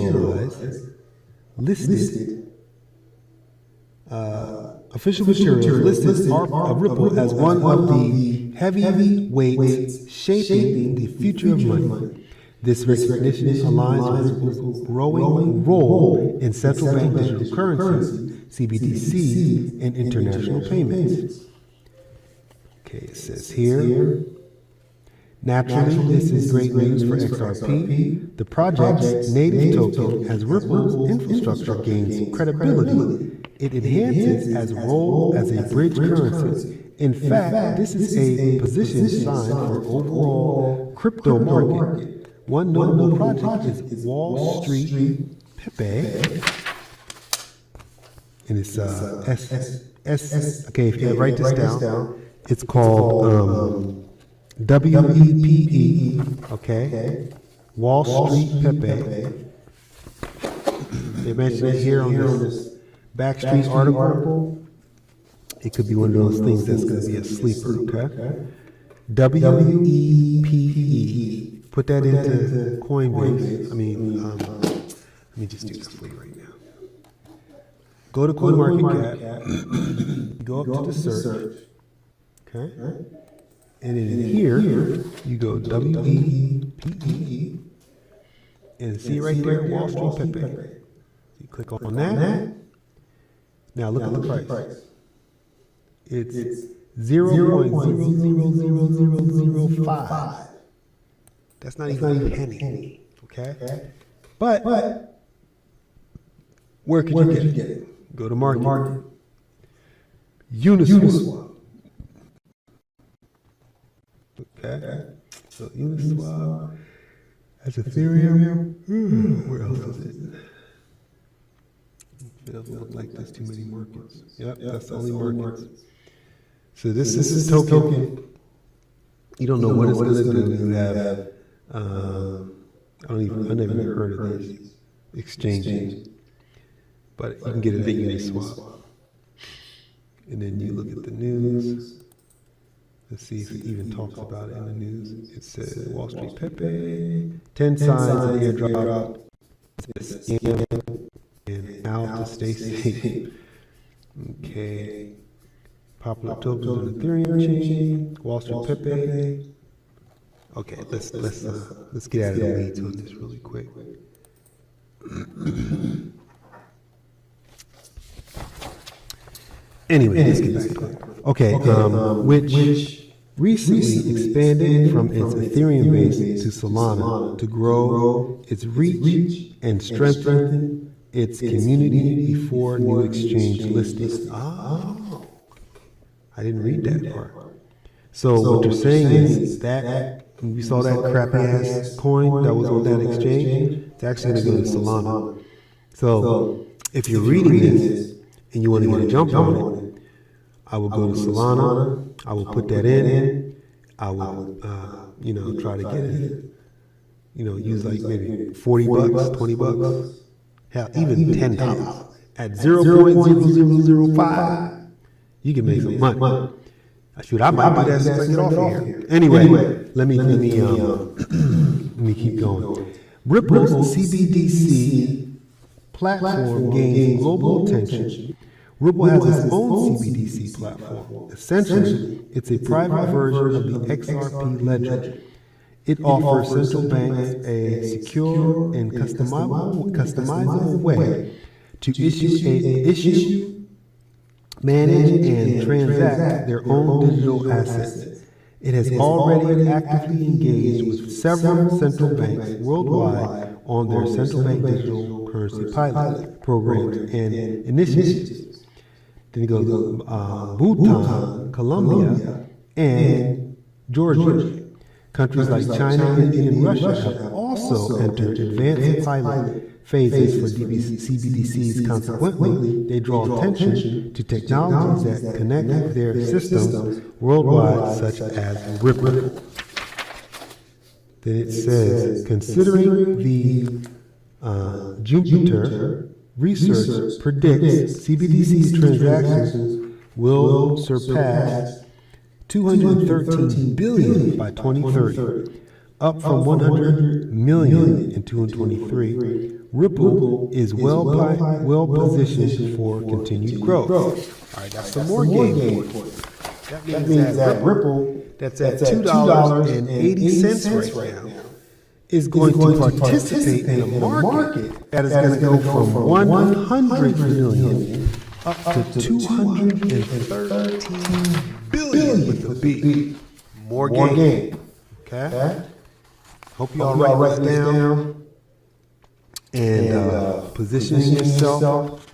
Speaker 1: Ripple as one of the heavyweights shaping the future of money. This recognition aligns with Ripple's growing role in central bank digital currency, CBDC, and international payments. Okay, it says here, naturally, this is great news for XRP. The project's native token, as Ripple's infrastructure gains credibility, it enhances its role as a bridge currency. In fact, this is a position sign for overall crypto market. One notable project is Wall Street Pepe, and it's okay, if you write this down, it's called WEPE, okay? Wall Street Pepe. They mentioned it here on this Backstreet article. It could be one of those things that's going to be a sleeper, okay? WEPE. Put that into Coinbase. Let me just do this for you right now. Go to CoinMarketCap. Go up to the search. Okay? And in here, you go WEPE. And see right there, Wall Street Pepe. You click on that. Now look at the price. It's 0.00005. That's not even a penny. Okay? But where could you get it? Go to market. Uniswap. Okay? So Uniswap. That's Ethereum. Where else is it? It doesn't look like there's too many markets. Yep, that's the only markets. So this is token. You don't know what it's going to do. You have, I never even heard of these exchanges, but you can get it at Uniswap. And then you look at the news. Let's see if it even talks about it in the news. It says Wall Street Pepe, 10 signs of airdrop, and how to stay safe. Okay. Popular tokens on Ethereum chain, Wall Street Pepe. Okay, let's get out of the weeds on this really quick. Anyway, let's get back to it. Okay, which recently expanded from its Ethereum base to Solana to grow its reach and strengthen its community before new exchange listing. Oh, I didn't read that part. So what they're saying is that we saw that crappy ass coin that was on that exchange. It's actually going to go to Solana. So if you're reading this and you want to get a jump on it, I will go to Solana. I will put that in. I will, try to get it. Use like maybe 40 bucks, 20 bucks. Hell, even $10 at 0.0005. You can make some money. Shoot, I might do that since I get off of here. Anyway, let me keep going. Ripple's CBDC platform gains global attention. Ripple has its own CBDC platform. Essentially, it's a private version of the XRP ledger. It offers central banks a secure and customizable way to issue, manage, and transact their own digital assets. It has already actively engaged with several central banks worldwide on their central bank digital currency pilot programs and initiatives. Then you go to Bhutan, Colombia, and Georgia. Countries like China, India, and Russia have also entered advanced pilot phases for CBDCs. Consequently, they draw attention to technologies that connect their systems worldwide, such as Ripple. Then it says, considering the Jupiter research predicts CBDC's transactions will surpass 213 billion by 2030, up from 100 million in 2023. Ripple is well positioned for continued growth. All right, that's some more game for it. That means that Ripple, that's at $2.80 right now, is going to participate in a market that is going to go from 100 million up to 213 billion with a B. More game. Okay? Hope you all write this down and positioning yourself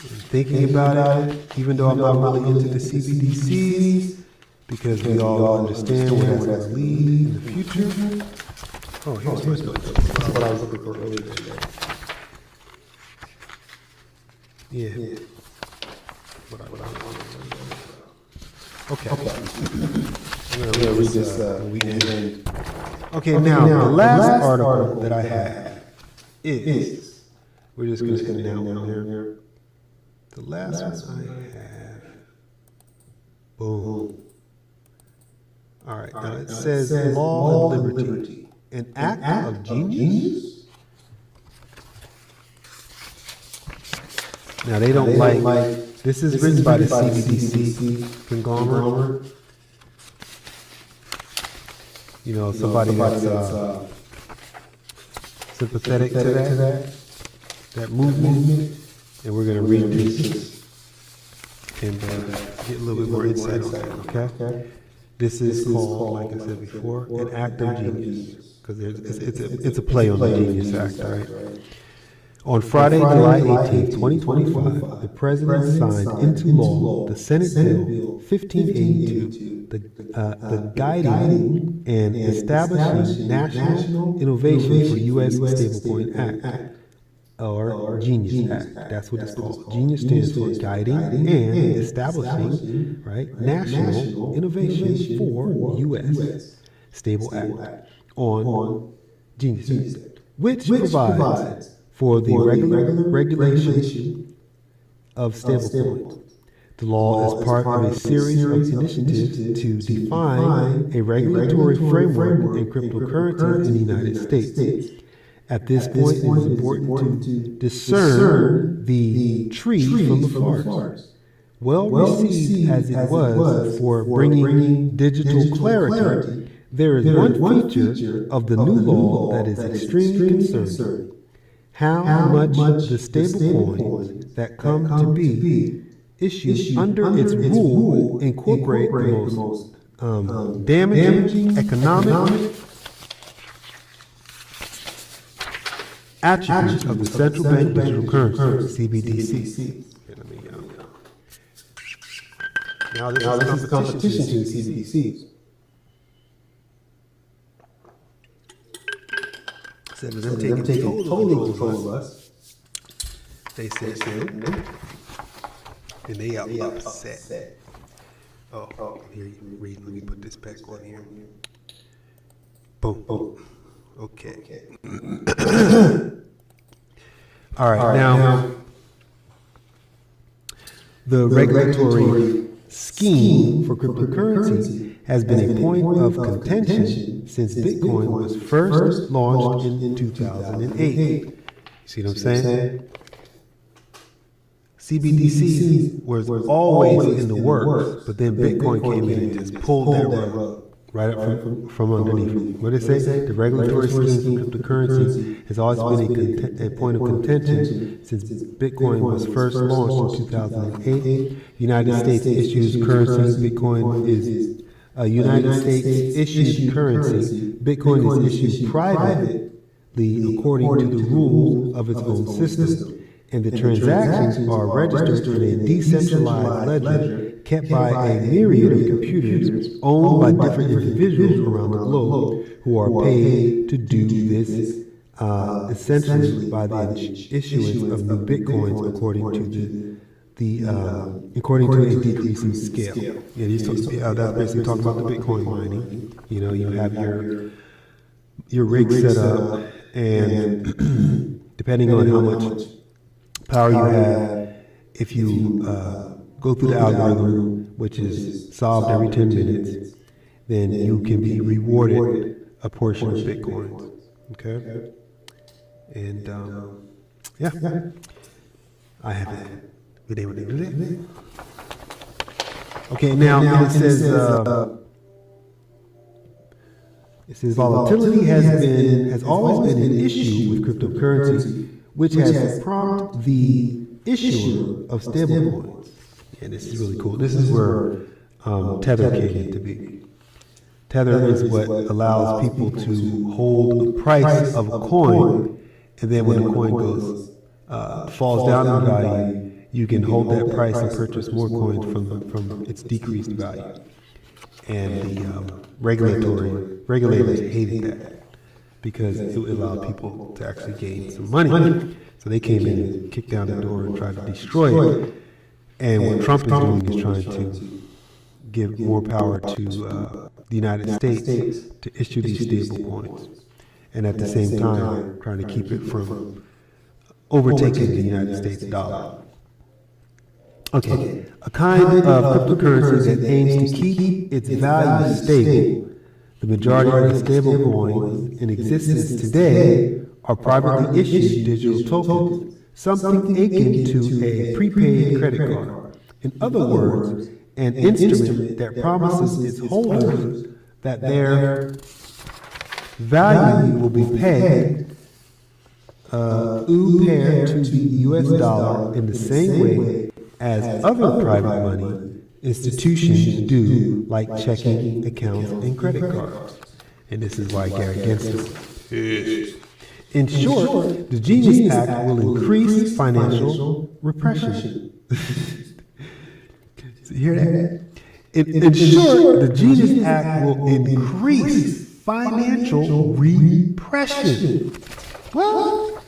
Speaker 1: and thinking about it, even though I'm not really into the CBDCs, because we all understand where that's going to lead in the future. Oh, here's my note. That's what I was looking for earlier today. Yeah. Okay. I'm going to read this. Okay, now the last article that I have is, we're just going to put it down on there. The last one I have. Boom. All right. Now it says Law and Liberty. An act of genius? Now they don't like this is written by the CBDC conglomerate. Somebody that's sympathetic to that movement. And we're going to read this and get a little bit more insight on that, okay? This is called, like I said before, an act of genius. Because it's a play on the Genius Act, right? On Friday, July 18, 2025, the President signed into law the Senate Bill 1582, the Guiding and Establishing National Innovation for U.S. Stablecoin Act, or Genius Act. That's what it's called. Genius stands for Guiding and Establishing, right, National Innovation for U.S. Stable Act. On Genius Act, which provides for the regulation of stablecoins. The law is part of a series of initiatives to define a regulatory framework in cryptocurrencies in the United States. At this point, it is important to discern the tree from the forest. Well received as it was for bringing digital clarity, there is one feature of the new law that is extremely concerning. How much the stablecoins that come to be issued under its rule incorporate the most damaging economic attributes of the central bank digital currency, CBDC. Now this is the competition to CBDCs. Instead of them taking total control of us, they said, and they are upset. Oh, here you read. Let me put this back on here. Boom. Okay. All right. Now, the regulatory scheme for cryptocurrency has been a point of contention since Bitcoin was first launched in 2008. See what I'm saying? CBDC was always in the works, but then Bitcoin came in and just pulled that rug right up from underneath. What did it say? The regulatory scheme for cryptocurrency has always been a point of contention since Bitcoin was first launched in 2008. United States issues currency. Bitcoin is a United States issued currency. Bitcoin is issued privately according to the rules of its own system. And the transactions are registered in a decentralized ledger kept by a myriad of computers owned by different individuals around the globe who are paid to do this essentially by the issuance of new bitcoins according to a decreasing scale. Yeah, that's basically talking about the Bitcoin mining. You know, you have your rig set up, and depending on how much power you have, if you go through the algorithm, which is solved every 10 minutes, then you can be rewarded a portion of Bitcoin. Okay? And, yeah, I haven't been able to do that. Okay, now it says volatility has always been an issue with cryptocurrency, which has prompted the issuer of stablecoins. And this is really cool. This is where Tether came in to be. Tether is what allows people to hold the price of a coin, and then when the coin falls down in value, you can hold that price and purchase more coins from its decreased value. And the regulators hated that, because it would allow people to actually gain some money. So they came in and kicked down the door and tried to destroy it. And what Trump is doing is trying to give more power to the United States to issue these stable coins. And at the same time, trying to keep it from overtaking the United States dollar. Okay, a kind of cryptocurrency that aims to keep its value stable. The majority of the stable coins in existence today are privately issued digital tokens, something akin to a prepaid credit card. In other words, an instrument that promises its holders that their value will be pegged paired to the US dollar in the same way as other private money institutions do, like checking accounts and credit cards. And this is why Gary against it. In short, the Genius Act will increase financial repression. You hear that? In short, the Genius Act will increase financial repression. Well,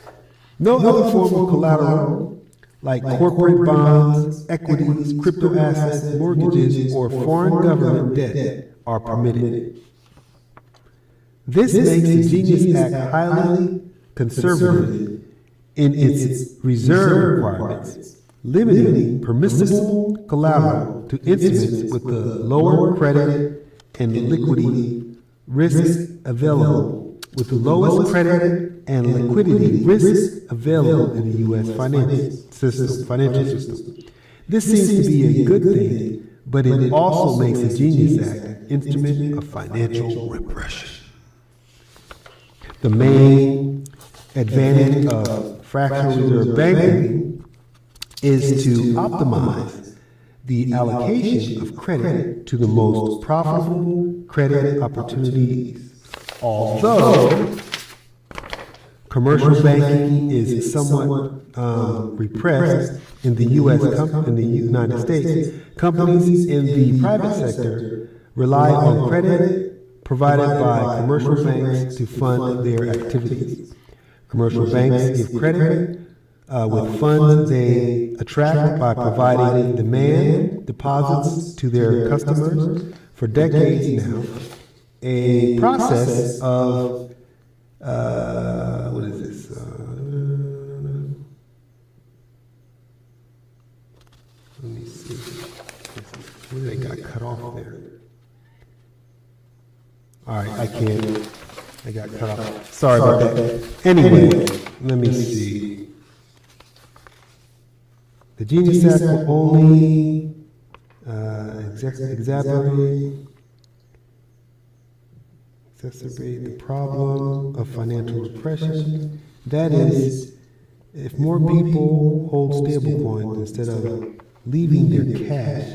Speaker 1: no other form of collateral, like corporate bonds, equities, crypto assets, mortgages, or foreign government debt, are permitted. This makes the Genius Act highly conservative in its reserve requirements. limiting permissible collateral to instruments with the lower credit and liquidity risks available, with the lowest credit and liquidity risks available in the U.S. financial system. This seems to be a good thing, but it also makes the Genius Act an instrument of financial repression. The main advantage of fractional reserve banking is to optimize the allocation of credit to the most profitable credit opportunities. Although commercial banking is somewhat repressed in the United States, companies in the private sector rely on credit provided by commercial banks to fund their activities. Commercial banks give credit with funds they attract by providing demand deposits to their customers for decades now. A process of what is this? Let me see. Where they got cut off there. All right, I got cut off. Sorry about that. Anyway, let me see. The Genius Act will only exacerbate the problem of financial repression. That is, if more people hold stablecoins instead of leaving their cash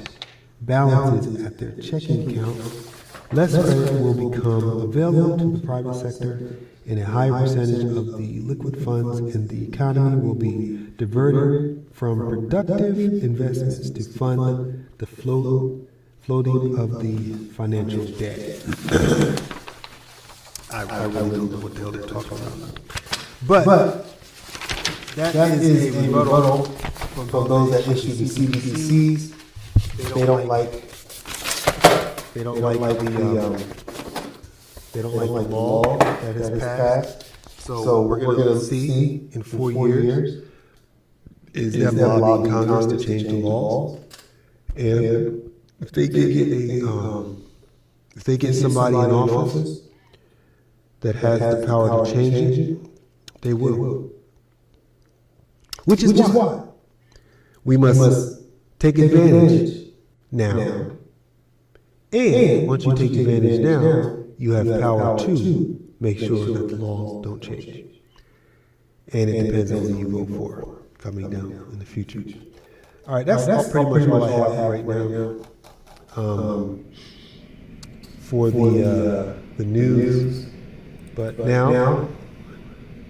Speaker 1: balances at their checking accounts, less credit will become available to the private sector, and a higher percentage of the liquid funds in the economy will be diverted from productive investments to fund the floating of the financial debt. I really don't know what the hell they're talking about. But that is a rebuttal from those that issue the CBDCs. They don't like the law that has passed. So we're going to see in 4 years is them lobbying Congress to change the laws. And if they get somebody in office that has the power to change it, they will. Which is why we must take advantage now. And once you take advantage now, you have power to make sure that the laws don't change. And it depends on who you vote for coming down in the future. All right, that's pretty much all I have right now for the news. But now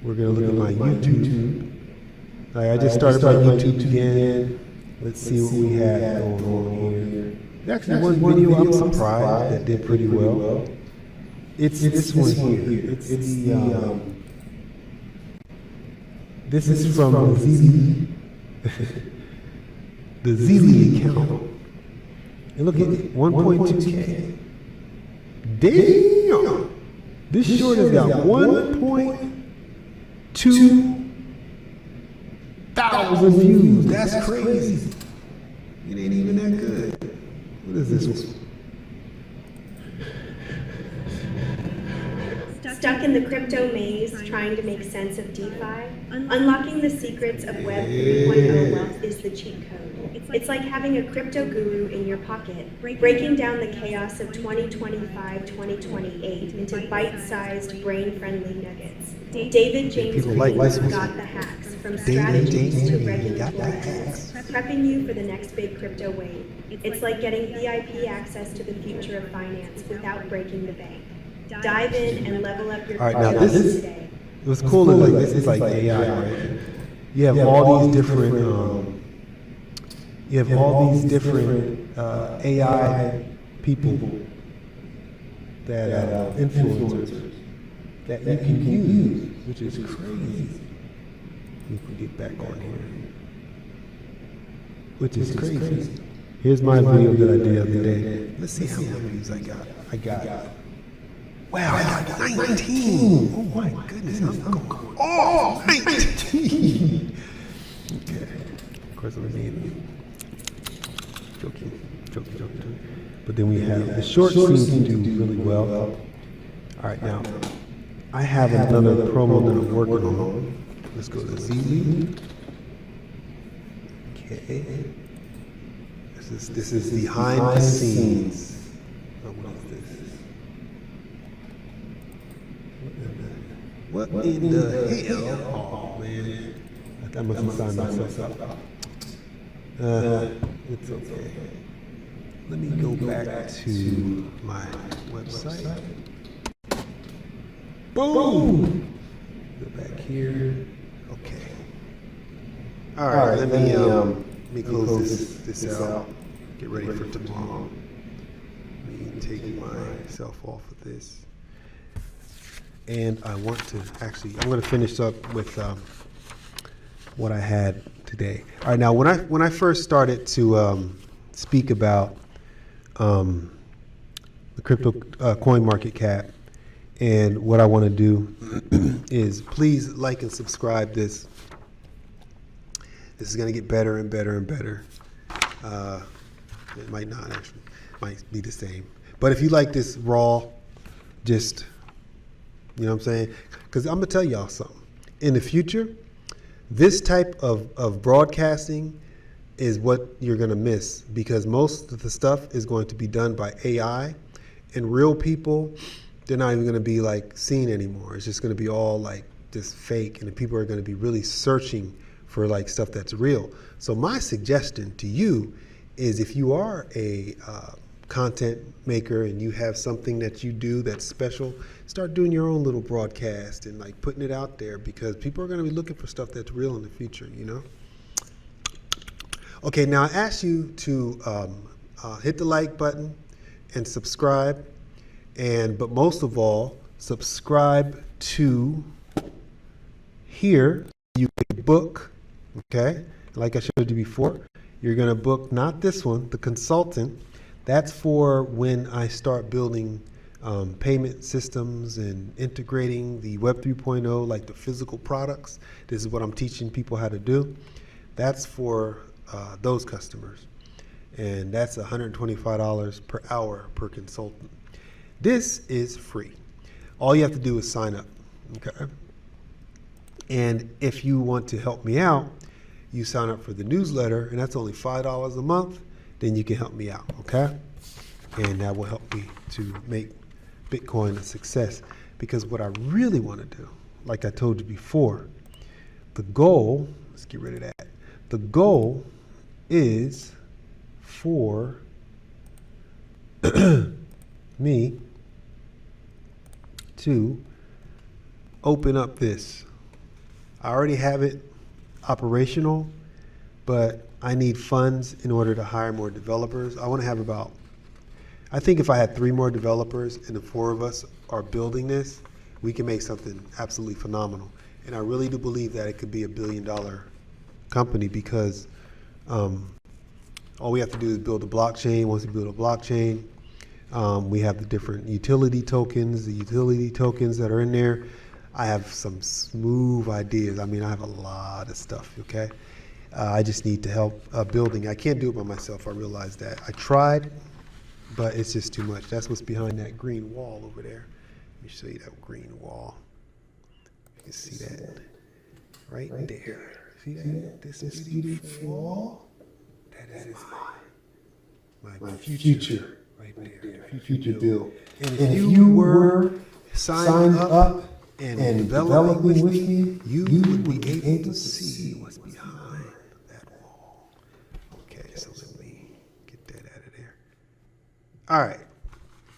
Speaker 1: we're going to look at my YouTube. All right, I just started my YouTube again. Let's see what we have going on here. Actually, one video I'm surprised that did pretty well. It's this one here. It's the this is from the Zili account. And look at it, 1.2K. Damn! This short has got 1.2 thousand views. That's crazy. It ain't even that good. What is this one?
Speaker 2: Stuck in the crypto maze, trying to make sense of DeFi? Unlocking the secrets of Web 3.0 wealth is the cheat code. It's like having a crypto guru in your pocket, breaking down the chaos of 2025-2028 into bite-sized, brain-friendly nuggets. David James got the hacks, from strategies to regulatory hacks, prepping you for the next big crypto wave. It's like getting VIP access to the future of finance without breaking the bank. Dive in and level up your crypto today.
Speaker 1: What's cool is like this is like AI, right? You have all these different AI people that influencers that you can use, which is crazy. We can get back on here, which is crazy. Here's my video that I did the other day. Let's see how many views I got. Wow, I got 19. Oh my goodness, I'm going. Oh, 19. Okay. Of course, course, I'm being joking. But then we have the short seems to do really well. All right, now I have another promo that I'm working on. Let's go to Z. Okay. This is behind the scenes. Oh, what is this? What in the hell? Oh man, I must have signed myself up. It's okay. Let me go back to my website. Boom! Go back here. Okay. All right. Let me close this out. Get ready for tomorrow. Let me take myself off of this. And I want to I'm going to finish up with what I had today. All right. Now, when I first started to speak about the crypto coin market cap, and what I want to do is please like and subscribe this. This is going to get better and better and better. It might not actually, might be the same. But if you like this raw, just, you know what I'm saying? Because I'm going to tell y'all something. In the future, this type of broadcasting is what you're going to miss, because most of the stuff is going to be done by AI, and real people, they're not even going to be like seen anymore. It's just going to be all like just fake, and the people are going to be really searching for like stuff that's real. So my suggestion to you is, if you are a content maker and you have something that you do that's special, start doing your own little broadcast and like putting it out there, because people are going to be looking for stuff that's real in the future, you know? Okay, now I ask you to hit the like button and subscribe, but most of all, subscribe to here. You can book, okay? Like I showed you before, you're gonna book not this one, the consultant. That's for when I start building payment systems and integrating the Web 3.0, like the physical products. This is what I'm teaching people how to do. That's for those customers. And that's $125 per hour per consultant. This is free. All you have to do is sign up, okay? And if you want to help me out, you sign up for the newsletter, and that's only $5 a month. Then you can help me out, okay? And that will help me to make Bitcoin a success. Because what I really want to do, like I told you before, the goal, let's get rid of that. The goal is for me to open up this. I already have it operational, but I need funds in order to hire more developers. I want to have I think if I had 3 more developers and the 4 of us are building this, we can make something absolutely phenomenal. And I really do believe that it could be $1 billion company, because all we have to do is build a blockchain. Once we build a blockchain, we have the different utility tokens, that are in there. I have some smooth ideas. I mean, I have a lot of stuff, okay? I just need to help building. I can't do it by myself, I realize that. I tried, but it's just too much. That's what's behind that green wall over there. Let me show you that green wall. You can see that right there. See that? This beautiful wall? That is my future right there. Future build. And if you were signed up and developing with me, you would be able to see what's behind that wall. Okay, so let me get that out of there. All right.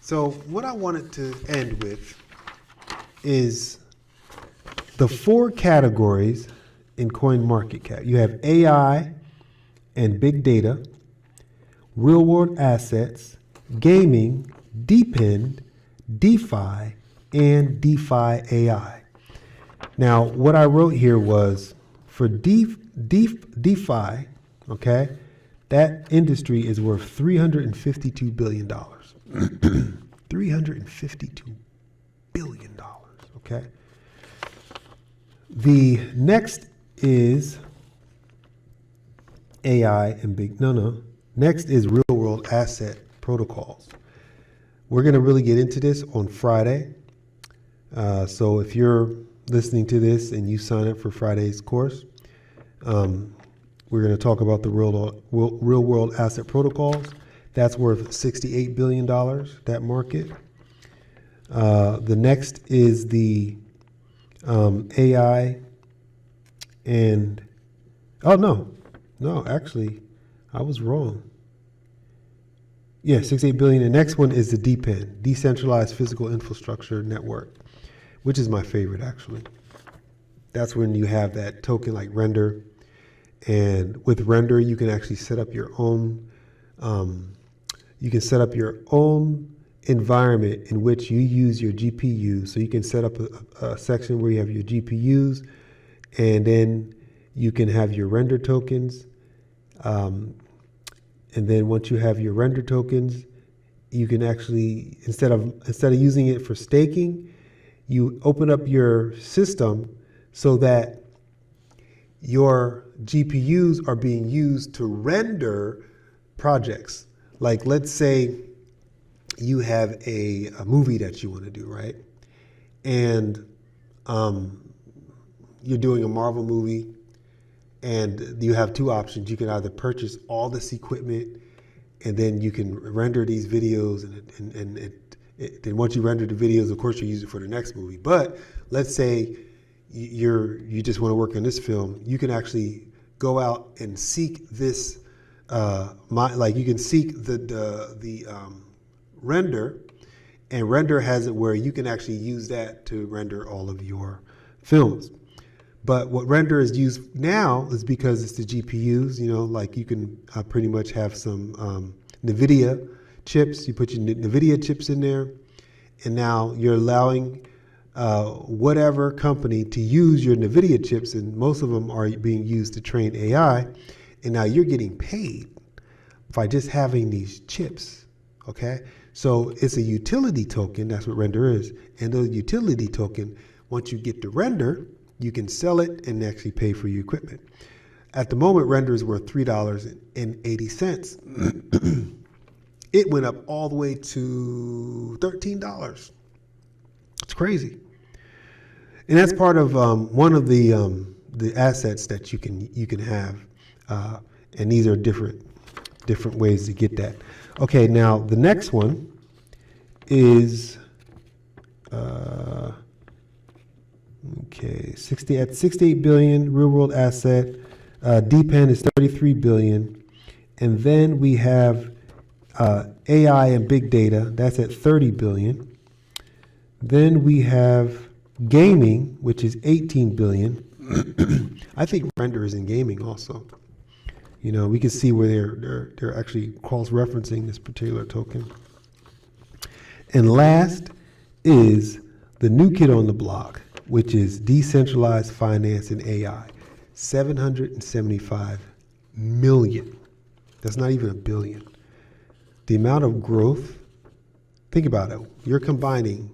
Speaker 1: So what I wanted to end with is the 4 categories in coin market cap. You have AI and big data, real world assets, gaming, depend, DeFi, and DeFi AI. Now, what I wrote here was for DeFi, okay, that industry is worth $352 billion. $352 billion, okay? The next is AI and Next is real world asset protocols. We're going to really get into this on Friday. So if you're listening to this and you sign up for Friday's course, we're going to talk about the real world asset protocols. That's worth $68 billion, that market. The next is the AI and, actually, I was wrong. Yeah, 68 billion. The next one is the DPIN, Decentralized Physical Infrastructure Network, which is my favorite, actually. That's when you have that token like Render. And with Render, you can actually set up your own, environment in which you use your GPUs. So you can set up a section where you have your GPUs, and then you can have your render tokens. And then once you have your render tokens, you can actually, instead of using it for staking, you open up your system so that your GPUs are being used to render projects. Like, let's say you have a movie that you want to do, right? And you're doing a Marvel movie, and you have two options. You can either purchase all this equipment, and then you can render these videos, and then once you render the videos, of course, you use it for the next movie. But let's say you just want to work on this film, you can actually go out and seek this. You can seek the render, and Render has it where you can actually use that to render all of your films. But what Render is used now is because it's the GPUs, like you can pretty much have some NVIDIA chips. You put your NVIDIA chips in there, and now you're allowing whatever company to use your NVIDIA chips, and most of them are being used to train AI, and now you're getting paid by just having these chips, okay? So it's a utility token, that's what Render is, and the utility token, once you get the Render, you can sell it and actually pay for your equipment. At the moment, Render is worth $3.80. It went up all the way to $13. It's crazy. And that's part of one of the assets that you can have, and these are different ways to get that. Okay, now the next one is 68 billion real world asset. DPEN is 33 billion, and then we have AI and big data. That's at 30 billion. Then we have gaming, which is 18 billion. I think Render is in gaming also. We can see where they're actually cross-referencing this particular token. And last is the new kid on the block, which is decentralized finance and AI, 775 million. That's not even a billion. The amount of growth, think about it. You're combining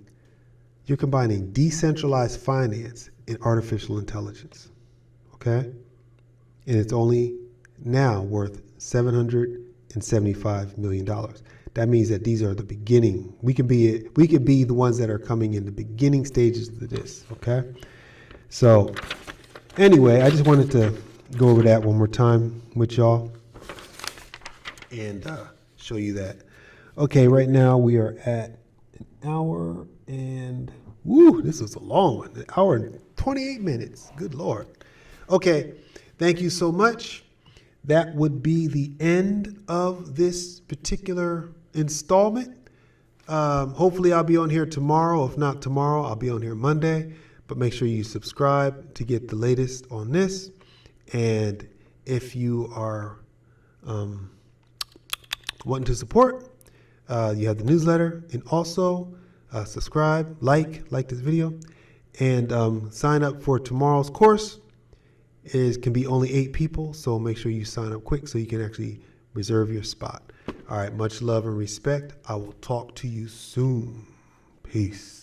Speaker 1: decentralized finance and artificial intelligence, okay? And it's only now worth $775 million. That means that these are the beginning. We could be the ones that are coming in the beginning stages of this, okay? So anyway, I just wanted to go over that one more time with y'all and show you that. Okay, right now we are at an hour and, this was a long one, an hour and 28 minutes, good Lord. Okay, thank you so much. That would be the end of this particular installment. Hopefully I'll be on here tomorrow. If not tomorrow, I'll be on here Monday. But make sure you subscribe to get the latest on this. And if you are wanting to support, you have the newsletter, and also subscribe, like this video, and sign up for tomorrow's course. It can be only 8 people, so make sure you sign up quick so you can actually reserve your spot. All right, much love and respect. I will talk to you soon. Peace.